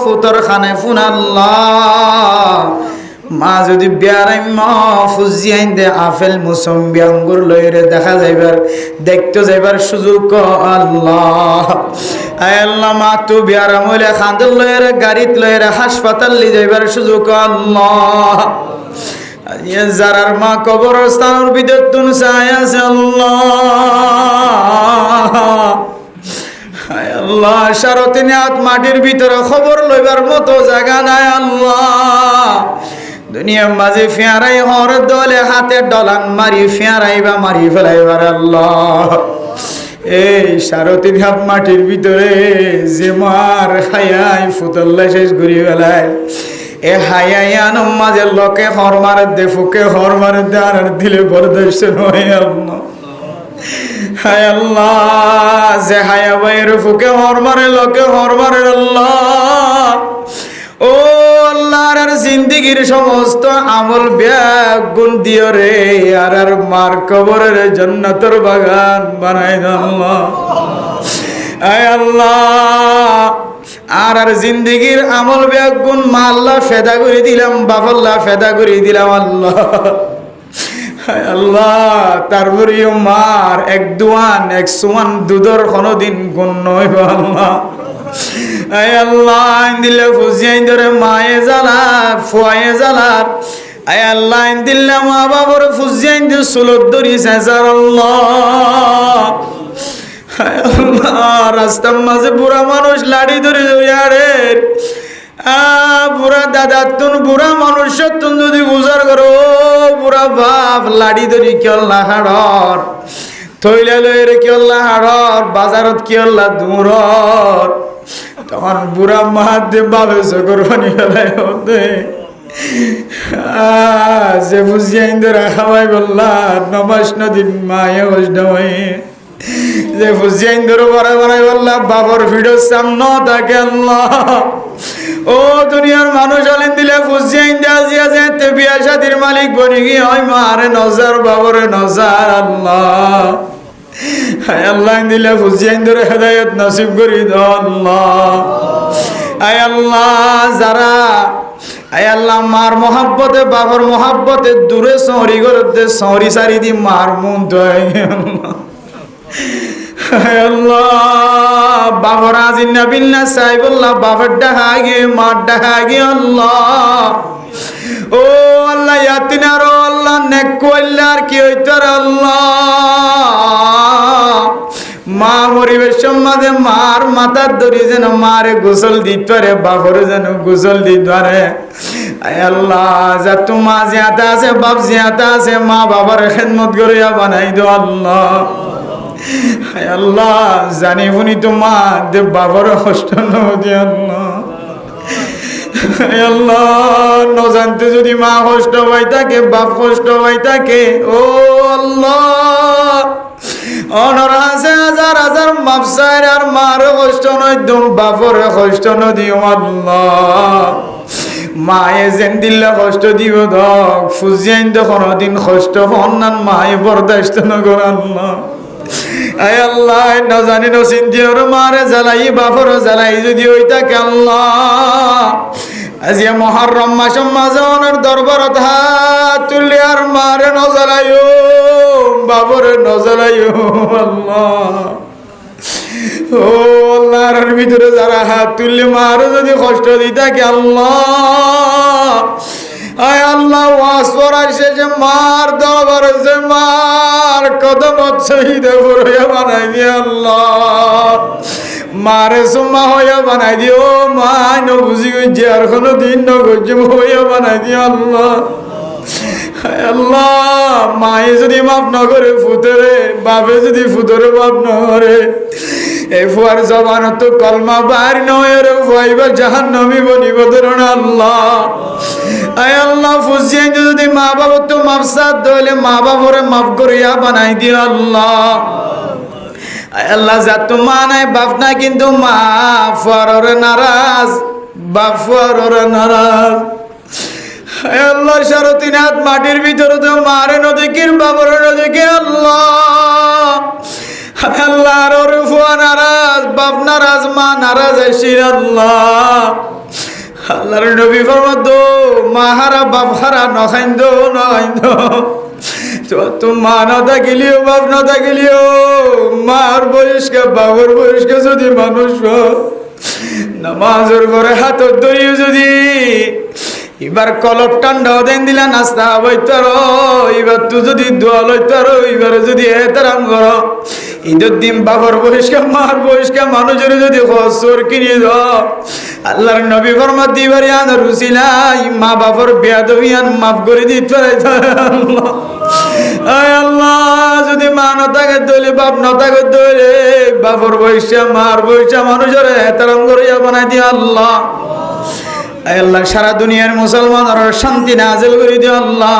ফুতর খানে ফুন আল্লাহ মা যদি বিয়ারাই মা ফুজিয়াইন দে আপেল মুসম্বি আঙ্গুর লইরে দেখা যাইবার দেখতে যাইবার সুযোগ আল্লাহ আয় আল্লাহ মা তু বিয়ারাম হইলে খান্দর লইরে গাড়িত লইরে হাসপাতাল লি যাইবার সুযোগ আল্লাহ যারার মা কবরস্থানের ভিতর তুন চাই আছে আল্লাহ আল্লাহ 3.5 হাত মাটির ভিতরে খবর লইবার মতো জায়গা নাই আল্লাহ দুনিয়ার মাঝে ফেরাই হর দলে হাতে ডলান মারি ফেরাইবা মারি ফেলাইবার আল্লাহ এই 3.5 হাত মাটির ভিতরে যে মার হায়াই ফুতল্লা শেষ ঘুরি ফেলায় এ হায়ায়ান মাঝে লোকে হর মারে দে ফুকে হর মারে দে আর দিলে বরদাস্ত নয় আল্লাহ হায় আল্লাহ যে হায়া বাইর ফুকে হর মারে লোকে হর মারে আল্লাহ ও আল্লাহর আর জিন্দেগির সমস্ত আমল ব্যাগ গুণ দিও রে আর মার কবরের জান্নাতের বাগান বানাই দাও আল্লাহ আয় আল্লাহ আর জিন্দেগির আমল ব্যাগ গুণ মা আল্লাহ ফেদা করে দিলাম বাবাল্লাহ ফেদা করে দিলাম আল্লাহ হায় আল্লাহ তারপরেও মার এক দুয়ান 101 দুধর কোনদিন গুণ নইব আল্লাহ আয় আল্লাহ দিলে ফুজিয়াই ধরে মায়ে জ্বালা ফুয়ায়ে জ্বালা আয় আল্লাহ দিল্লা মা বাবার ফুজিয়াই দিয়ে সুলত ধরি চেঁচার আল্লাহ রাস্তার মাঝে বুড়া মানুষ লাড়ি ধরে রে বুড়া দাদা তুন বুড়া মানুষ তুন যদি গুজার করো বুড়া বাপ লাড়ি ধরি কিয়ল্লা হাড়র থইলা লই রে কিয়ল্লা হাড়র বাজারত কিয়ল্লা দূরর তখন বুড়া মাহাত দিয়ে বাপে চকর পানি ফেলাই হতে যে বুঝিয়া ইন্দরা খাওয়াই বললা নমাস নদীন মায়ে বৈষ্ণবাই যে ফুজিয়াইন ধরে বড় বড়াই বললাম বাবার ভিডিও সামনে থাকে আল্লাহ ও দুনিয়ার মানুষ আলেন দিলে ফুজিয়াইন দেয়া জিয়া যেতে বিয়া শাদির মালিক বনি গিয়ে হয় মারে নজার বাবরে নজার আল্লাহ হায় আল্লাহ দিলে ফুজিয়াইন ধরে হেদায়েত নসিব করি দাও আল্লাহ আয় আল্লাহ যারা আয় আল্লাহ মার মোহাব্বতে বাবার মোহাব্বতে দূরে সহরি করতে সহরি সারি দি মার মন তো আল্লাহ বাবার আজিন্না বিন্না সাইবুল্লাহ বাবার ডাহা গে মার ডাহা গে আল্লাহ ও আল্লাহ ইয়াতিনার আল্লাহ নেক কইলার কি হইতার আল্লাহ মা মরিবের সম্মাদে মার মাথার দড়ি যেন মারে গোসল দিতে পারে বাবার যেন গোসল দিতে পারে আয় আল্লাহ যা তোমা জিয়াতা আছে বাপ জিয়াতা আছে মা বাবার খেদমত করিয়া বানাই দো আল্লাহ হায় আল্লাহ জানি বুনি তো মা দে বাবার কষ্ট নদী আল্লাহ হায় আল্লাহ নজানতে যদি মা কষ্ট পাই থাকে বাপ কষ্ট পাই থাকে ও আল্লাহ অনর হাজার হাজার মাপসার আর মার কষ্ট নইদুম বাপরে কষ্ট নদিও আল্লাহ মায়ে যেন দিলে কষ্ট দিব দক ফুজিয়াইন তো কোনোদিন কষ্ট হন্নান মায়ে বরদাস্ত নগর আল্লাহ আয় আল্লাহ না জানি না চিন্তিওর মারে জ্বালাই বাপর জ্বালাই যদি ওই থাকে আল্লাহ আজি মহরম মাস মাঝনের দরবারত হাত তুলি আর মারে ন জ্বালাইও বাপরে ন জ্বালাইও আল্লাহ ও আল্লাহর ভিতরে যারা হাত তুললে মারও যদি কষ্ট দিই থাকে আল্লাহ আয় আল্লাহ ওয়াজ করার শেষে মার দরবার হয়েছে মার কদমত শহীদে হইয়া বানাই দিয়ে আল্লাহ মারে সুম্মা হইয়া বানাই দিও মা ন বুঝি গেছে আর কোনো দিন ন গজ্জম হইয়া বানাই দিয়ে আল্লাহ আল্লাহ মায়ে যদি মাফ না করে ফুতরে বাপে যদি ফুতরে মাফ না করে এই ফুয়ার জবান তো কলমা বার নয় রে ফুয়াইবা জাহান্নামী বনিব ধরুন আল্লাহ আয় আল্লাহ ফুজিয়ে যদি মা বাবা তো মাফ সাথ দইলে মা বাবরে মাফ করিয়া বানাই দিও আল্লাহ আয় আল্লাহ যা তো মা নাই বাপ নাই কিন্তু মা ফুয়ারে নারাজ বাপ ফুয়ারে নারাজ আল্লাহ সারা তিন হাত মাটির ভিতরে তো মারে নদীকির বাবর নদীকে আল্লাহ আল্লাহ আর ফুয়া নারাজ বাপ নারাজ মা নারাজ এসে আল্লাহ আল্লাহর নবী ফরমাত মা হারা বাপ হারা নখাইন্দ তো মা না থাকিলিও বাপ না থাকিলিও মার বয়স্কা বাবর বয়স্কা যদি মানুষ নামাজের ঘরে হাতত ধরিও যদি এবার কলপ টান্ডাও দেন দিলা নাস্তা বইতার এবার তুই যদি দোয়া লইতার এবার যদি এতারাম কর ঈদের দিন বাবার বয়স্কা মার বয়স্কা মানুষের যদি হসর কিনে দাও আল্লাহর নবী ফরমাত দিবারি আনার রুসিলাই মা বাবার বেয়াদবিয়ান মাফ করে দিতে পারে আল্লাহ আয় আল্লাহ যদি মা না থাকে দলে বাপ না থাকে দলে বাবার বয়সা মার বয়সা মানুষের এতারাম করিয়া বানাই দিয়ে আল্লাহ আয় আল্লাহ সারা দুনিয়ার মুসলমানের শান্তি নাজিল করে দিও আল্লাহ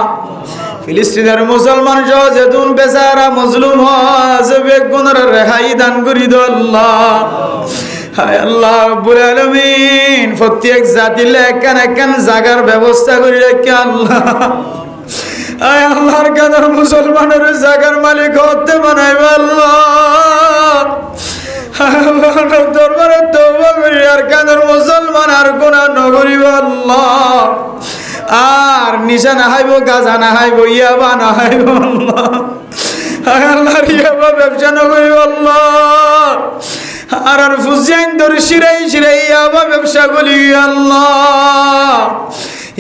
ফিলিস্তিনের মুসলমান সহ যেতুন বেচারা মজলুম আছে বেগুনের রেহাই দান করে দিও আল্লাহ হায় আল্লাহ রাব্বুল আলামিন প্রত্যেক জাতির একখান একখান জায়গার ব্যবস্থা করে রাখি আল্লাহ আয় আল্লাহর কাদের মুসলমানের জায়গার মালিক হতে বানাইবে আল্লাহ আল্লাহর দরবারে তওবা করি আর কাদের মুসলমান আর গুনাহ নগরিব আল্লাহ আর নিশা না হাইব গাজা না হাইব ইয়াবা না হাইব আল্লাহ আল্লাহর ইয়াবা ব্যবসা নগরিব আল্লাহ আর ফুজিয়ান দর শিরাই শিরাই ইয়াবা ব্যবসা করি আল্লাহ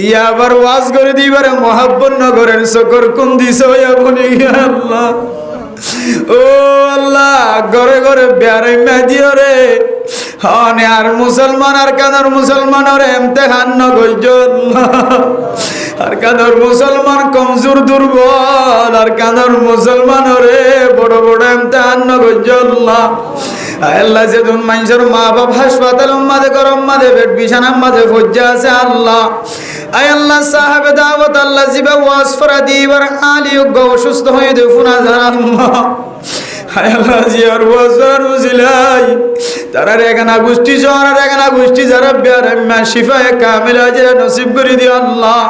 ইয়াবার ওয়াজ করে দিবার মহাব্বত নগরের সকর কোন দিছ ইয়া বনি আল্লাহ ও আল্লাহ ঘরে ঘরে বেয়ারে মেদিও রে হনে আর মুসলমান আর কানার মুসলমানের ইমতিহান নগজ আর কানার মুসলমান কমজোর দুর্বল আর কানার মুসলমানের বড় বড় ইমতিহান নগজ আল্লাহ আল্লাহ যেদিন মানুষের মা বাপ হাসপাতাল মাঝে গরম মাঝে বেড বিছানার মাঝে ফজ্জা আছে আল্লাহ আয় আল্লাহ সাহেব দাওয়াত আল্লাহ জিবা ওয়াজ ফরা দিবার আলী অসুস্থ হয়ে দেখুনা আল্লাহ আয় আল্লাহ জিয়ার ওয়াজ রুজিলাই তারা রেগানা গোষ্ঠী যারা রেগানা গোষ্ঠী যারা বেয়ারাম্মা শিফায়ে কামিলা যে নসিব করে দিও আল্লাহ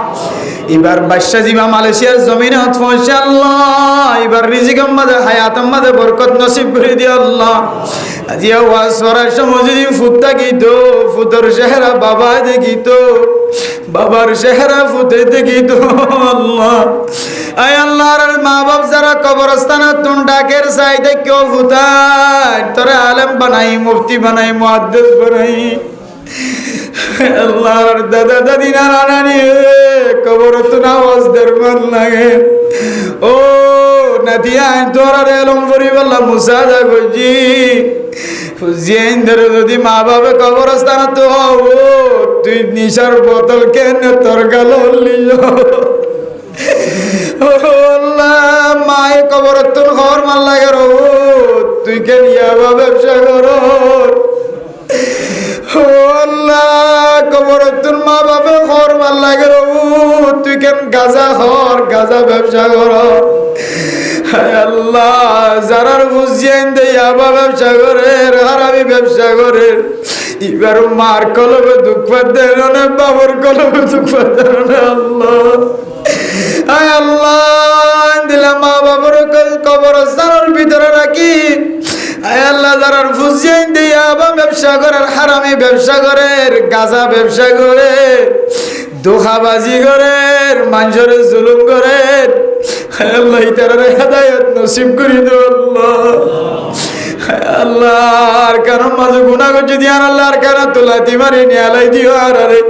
এবার বাদশা জিবা মালয়েশিয়ার জমিনে পৌঁছে আল্লাহ এবার রিজিকের মাঝে হায়াতের মাঝে বরকত নসিব করে দিও আল্লাহ আজিয়া ওয়াজ করার সময় যদি ফুটতা গীত ফুতর চেহারা বাবা দেখিত বাবার চেহারা ফুটে দেখিত আল্লাহ আয় আল্লাহর মা বাপ যারা কবরস্থানে তুন ডাকের চাইতে কেউ ফুটায় তোরা আলেম বানাই মুফতি বানাই মুহাদ্দিস বানাই আল্লাহর দাদা দাদি নানা নানি কবর তুন আওয়াজ দরবার লাগে ও নাতিয়া তোরা এলম করি বললা মুসাদা গজি ফুজিয়েন ধরে যদি মা বাবা কবরস্থানে তো হব তুই নিশার বোতল কেন তোর গাল মায়ে কবর তুন খবর মাল লাগে রো তুই কেন ইয়াবা ব্যবসা কর কবর তুন মা বাবা খবর মাল লাগে রো তুই কেন গাজা খর গাজা ব্যবসা কর হায় আল্লাহ যারার বুঝিয়েন দেই আবা ব্যবসা করে হারামি ব্যবসা করে এবার মার কলবে দুঃখ পাতেন না বাবার কলবে দুঃখ পাতেন না আল্লাহ হায় আল্লাহ দিলাম মা বাবার কবরস্থানের ভিতরে রাখি হায় আল্লাহ যারার বুঝিয়েন দেই আবা ব্যবসা করার হারামি ব্যবসা করে গাঁজা ব্যবসা করে দোহাবাজি করে মানুষের জুলুম করে আল্লাহ তারা হেদায়েত নসিব করে দাও আল্লাহ আল্লাহ আর কারণ মাঝে গুনাহ করছে দিয়ে আল্লাহর কারণ তোলাতি মারি নিয়ে আলাই দিও আর আরে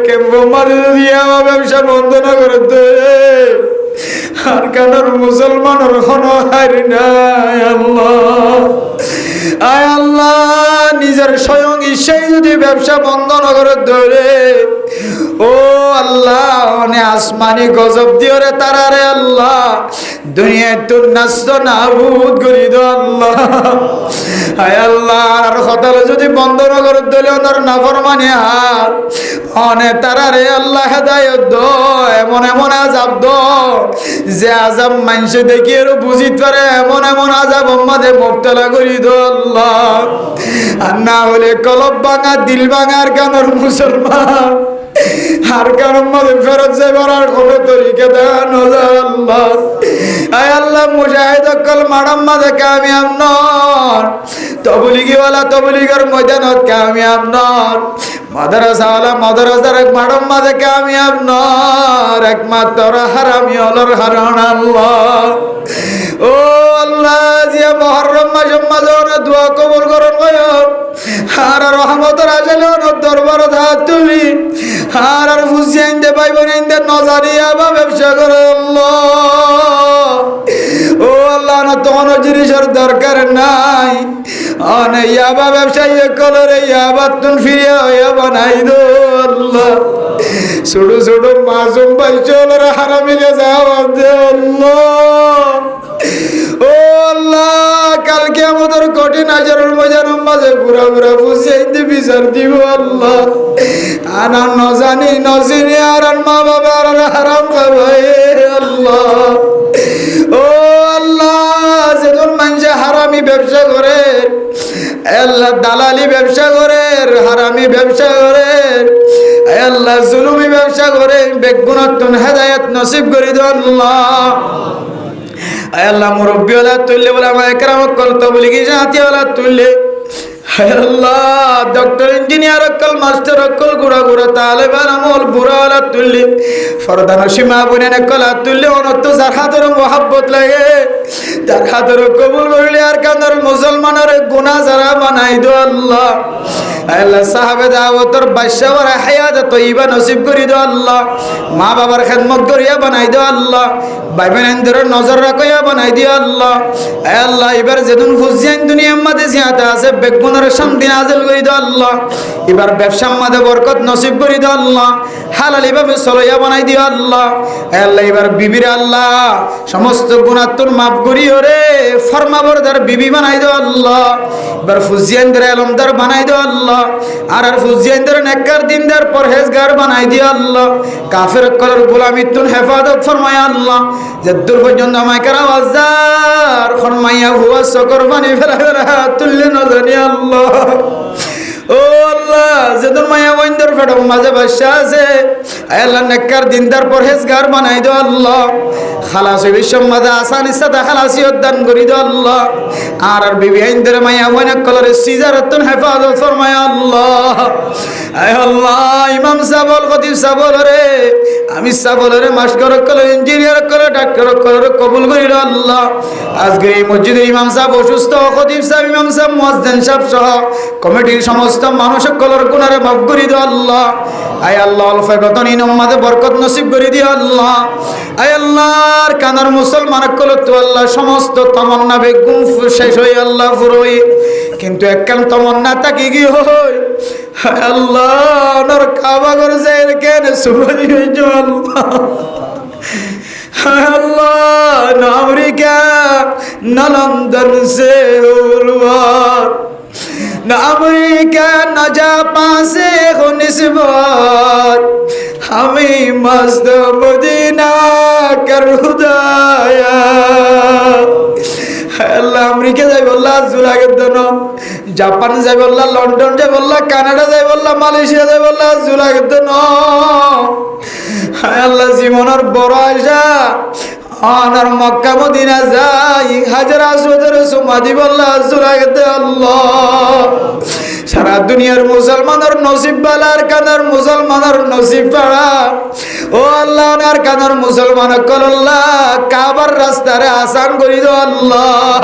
কেমন মাঝে যদি আমার ব্যবসা বন্ধ না করে দে আর কারণ মুসলমানের কোনো হারি নাই আল্লাহ আয় আল্লাহ নিজের স্বয়ং ইচ্ছাই যদি ব্যবসা বন্ধ না করে ধরে ও আল্লাহ অনে আসমানি গজব দিও রে তারা রে আল্লাহ দুনিয়ায় তোর নাস্ত নাবুদ করি দো আল্লাহ আয় আল্লাহ আর হতাল যদি বন্ধ না করে দিলে ওনার নাফরমানি হাত অনে তারা রে আল্লাহ হেদায়েত দো এমন এমন আযাব দো যে আযাব মানুষে দেখি আর বুঝিত পারে এমন এমন আযাব আমাদের মুবতলা করি দো আল্লাহ আর না হলে কলব ভাঙা দিল ভাঙার কারণ মুসলমান আর কারণ মধ্যে ফেরত যাবার আর কোনো তরিকা দেন আল্লাহ আয় আল্লাহ মুজাহিদ অকল মাডাম মাঝে কামিয়াব নন তবলিগিওয়ালা তবলিগের ময়দানত কামিয়াব নন মাদ্রাসাওয়ালা মাদ্রাসার এক মাডাম মাঝে কামিয়াব নন একমাত্র হারামি অলর হারান আল্লাহ ও আল্লাহ জিয়া মুহররম মাসের মাঝে দোয়া কবুল করুন আর রহমতের আশালে দরবার হাত তুলি আর ফুসিয়াইন দে ভাই বোন দে নজারিয়া বা ব্যবসা করে আল্লাহ ও আল্লাহ না তখন জিনিসের দরকার নাই অনে ইয়াবা ব্যবসায়ী কলরে ইয়াবা তুন ফিরিয়া হইয়া বানাই দো আল্লাহ ছোট ছোট মাসুম ভাই চলর হারামি গেছে আওয়াজ দে আল্লাহ ও আল্লাহ কালকে আমাদের কঠিন আচরণ ময়দানের মাঝে পুরা পুরা ফুসিয়াইতে বিচার দিব আল্লাহ আনার নজানি নজিনি আর মা বাবা আর হারাম খাবাই আল্লাহ ও আল্লাহ যেজন মানুষে হারামি ব্যবসা করে আল্লাহ দালালি ব্যবসা করে হারামি ব্যবসা করে আল্লাহ জুলুমি ব্যবসা করে বেগুনাতুন হেদায়েত নসিব করে দাও আল্লাহ আল্লাহ মুরব্বী ওলা তুললে বলে আমার একরাম কল তবলিগি জাতি ওলা তুললে আল্লাহ ডক্টর ইঞ্জিনিয়ার অকল মাস্টার অকল গুড়া গুড়া তালেবান আমল বুড়া ওলা তুললে ফরদান সীমা বুনে কলা তুললে অনত যার হাতের মোহাব্বত লাগে যার হাতের কবুল করলে আর কান্দর মুসলমানের গুনাহ যারা বানাই দো আল্লাহ আল্লাহ সাহাবে দাওয়াতর বাদশাহর হায়াত তয়্যিবা নসিব করে দাও আল্লাহ মা বাবার খেদমত করিয়া বানাই দাও আল্লাহ ভাই বোনদের নজর রাখিয়া বানাই দিও আল্লাহ আল্লাহ এবার যেদিন ফুজিয়ান দুনিয়ার মধ্যে জিয়াতে আছে বেগুনের শান্তি নাযিল করে দাও আল্লাহ এবার ব্যবসার মধ্যে বরকত নসিব করে দাও আল্লাহ হালালি ভাবে চলইয়া বানাই দিও আল্লাহ আল্লাহ এবার বিবির আল্লাহ সমস্ত গুনাহ তোর মাফ করিও রে ফরমাবরদার বিবি বানাই দাও আল্লাহ এবার ফুজিয়ানদের আলমদার বানাই দাও আল্লাহ আর ফুজিয়ানদের নেককার দিনদার পরহেজগার বানাই দিও আল্লাহ কাফের কলর গোলামি তুন হেফাজত ফরমায় আল্লাহ যদ্দুর পর্যন্ত আমাকে আওয়াজার ফরমাইয়া হুয়া সকর বানি ফেরা তুললে না জানি আল্লাহ ও আল্লাহ যেদিন মায়া বন্ধর ফেডম মাঝে বাদশা আছে আল্লাহ নেককার দিনদার পরহেজগার বানাই দাও আল্লাহ খালাসি বিশ্বম মাঝে আসানি সাথে খালাসি উদ্যান করি দাও আল্লাহ আর বিবি আইনদের মায়া বইন কলরে সিজারাতুন হেফাজত ফরমায় আল্লাহ আয় আল্লাহ ইমাম সাহেব খতিব সাহেব রে আমি সাহেব রে master call engineer call doctor call কবুল করি দাও আল্লাহ আজকে এই মসজিদের ইমাম সাহেব অসুস্থ খতিব সাহেব ইমাম সাহেব মুয়াজ্জিন সাহেব সহ কমিটির সমস্ত মানুষ কলর গুনারে মাফ করে দিও আল্লাহ আয় আল্লাহ অল্প বেতন ইনমাদে বরকত নসিব করে দিও আল্লাহ আয় আল্লাহর কানার মুসলমান কল তো আল্লাহ সমস্ত তমন্না বেগুন শেষ হই আল্লাহ ফুরোই কিন্তু একখান তমন্না তাকি কি হই আয় আল্লাহ ওনার কাবা ঘর যায় কেন সুবহানি হইছো আল্লাহ আল্লাহ না আমেরিকা না লন্ডন সে উলওয়ার না अमेरिका न जापान से हो निस्बत আমি মস্ত মদিনা কার হুদায়া। আল্লাহ আমেরিকা যাই বললা জুলাগের জন্য, জাপান যাই বললা, লন্ডন যাই বললা, কানাডা যাই বললা, মালয়েশিয়া যাই বললা জুলাগের জন্য। আল্লাহ জীবনের বড় আশা আর মক্কা মদিনা যাই, হাজার আসওয়াদের সমাধি বললা জুলাগের আল্লাহ। সারা দুনিয়ার মুসলমানের নসিব বালার কানার মুসলমানের নসিব পাড়া ও আল্লাহ, আর কানার মুসলমান কল্লাহ কাবার রাস্তারে আসান করি দো আল্লাহ।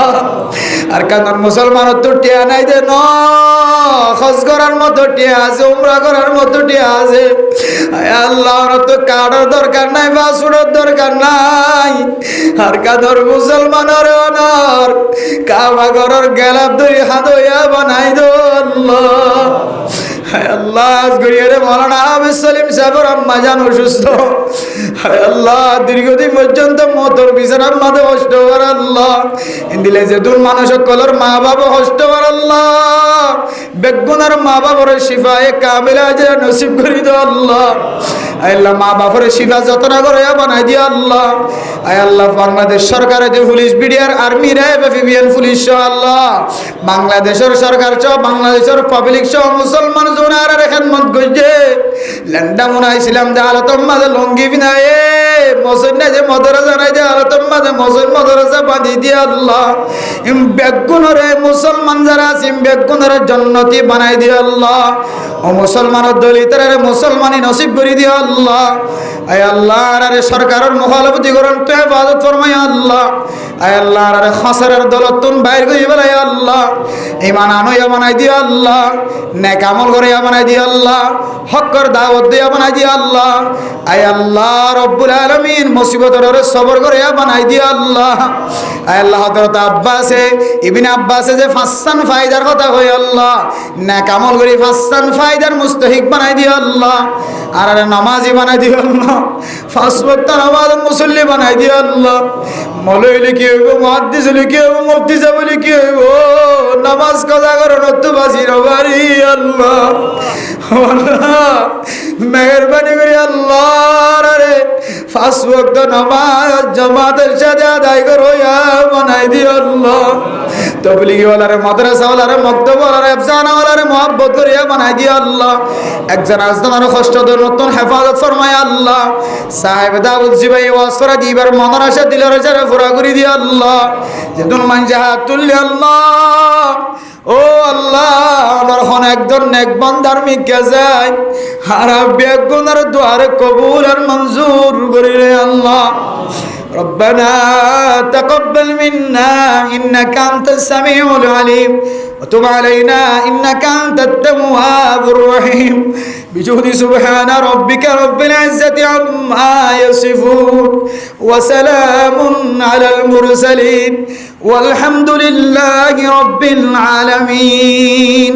আর কানার মুসলমান তো টিয়া নাই দে ন, খরচ করার মতো টিয়া আছে, উমরা করার মতো টিয়া আছে। আল্লাহ তো কাটার দরকার নাই, বাসুরের দরকার নাই। আর কানার মুসলমানের অনর কাবা ঘরের গেলাপ ধরি হাদয়া বানাই দো আল্লাহ। আল্লাহ গরিয়ারে মৌলানা হাফিজ সলিম সাহেবের আম্মা জান অসুস্থ, আল্লাহ দীর্ঘদিন পর্যন্ত মতর বিছানার মাঝে কষ্ট কর আল্লাহ। দিলে যে দুন মানুষ সকলের মা বাবা কষ্ট কর আল্লাহ, বেগুনার মা বাবার শিফায়ে কামিলা আজরা নসিব করি দো আল্লাহ। আল্লাহ মা বাবার শিফা যতনা করে বানাই দিয়া আল্লাহ। আয় আল্লাহ বাংলাদেশ সরকারের যে police BDR army RAB FBN police সহ আল্লাহ, বাংলাদেশের সরকার সহ বাংলাদেশের পাবলিক সহ মুসলমান জোনার খেদমত গইছে। ল্যান্ডা মুনাইছিলাম যে আলতম মাঝে লঙ্গি বিনায়ে মসজিদ না যে মাদ্রাসা নাই যে আলতম মাঝে মসজিদ মাদ্রাসা বাঁধি দিয়ে আল্লাহ। ইম বেগুনরে মুসলমান যারা আছে বেগুনরে জান্নাতি বানাই দিয়ে আল্লাহ। ও মুসলমানের দলিতরে মুসলমানি নসিব করে দিয়ে আল্লাহ। আয় আল্লাহ আরে সরকারের মুখালফতি করেন তো ইবাদত ফরমাই আল্লাহ। আয় আল্লাহ আরে খাসরের দলতুন বাইর করি বলাই আল্লাহ। ঈমান আনয়া বানাই দিয়ে আল্লাহ, নেক আমল করে বানাই দিয়ে আল্লাহ, হকের দাওয়াত দিয়ে বানাই দিয়ে আল্লাহ। আয় আল্লাহ রব্বুল আলামিন মুসিবতের সবর করে বানাই দিয়ে আল্লাহ। আয় আল্লাহ হযরত আব্বাসে ইবনে আব্বাসে যে ফাসান ফায়দার কথা কই আল্লাহ, নেক আমল করে ফাসান ফায়দার মুস্তাহিক বানাই দিয়ে আল্লাহ। আর নামাজি বানাই দিয়ে আল্লাহ, পাঁচ ওয়াক্ত নামাজ মুসল্লি বানাই দিয়ে আল্লাহ। মৌলভী লিখি হইব, মুহাদ্দিস লিখি হইব, মুফতি সাহেব লিখি হইব, নামাজ কাজা করে নতু বাসির বাড়ি আল্লাহ। মেহরবানি করে আল্লাহ রে পাঁচ ওয়াক্ত নামাজ জামাতের সাথে আদায় করো বানাই দিয়ে আল্লাহ। তবলিগি ওয়ালারে মাদ্রাসা ওয়ালারে মক্তব ওয়ালারে আফসানা ওয়ালারে মুহাব্বত করিয়া বানাই দিয়ে আল্লাহ। একজন আজদানের কষ্ট দূর নতুন হেফাজত ফরমায় আল্লাহ। সাহেব দাউদ জিবাই ওয়াসরা দিবার মনের আশা দিলের আশা পুরা করে দিয়ে আল্লাহ। যেদিন মানজা হাত তুললে আল্লাহ, ও আল্লাহ আমার হন একজন নেক বান্দার মিকে যায় হারা বেগুনার দুয়ারে কবুল আর মঞ্জুর করিলে আল্লাহ। ربنا تقبل منا إنك أنت السميع العليم وتب علينا إنك أنت التواب الرحيم بجهد سبحان ربك رب العزة عما يصفون وسلام على المرسلين والحمد لله رب العالمين.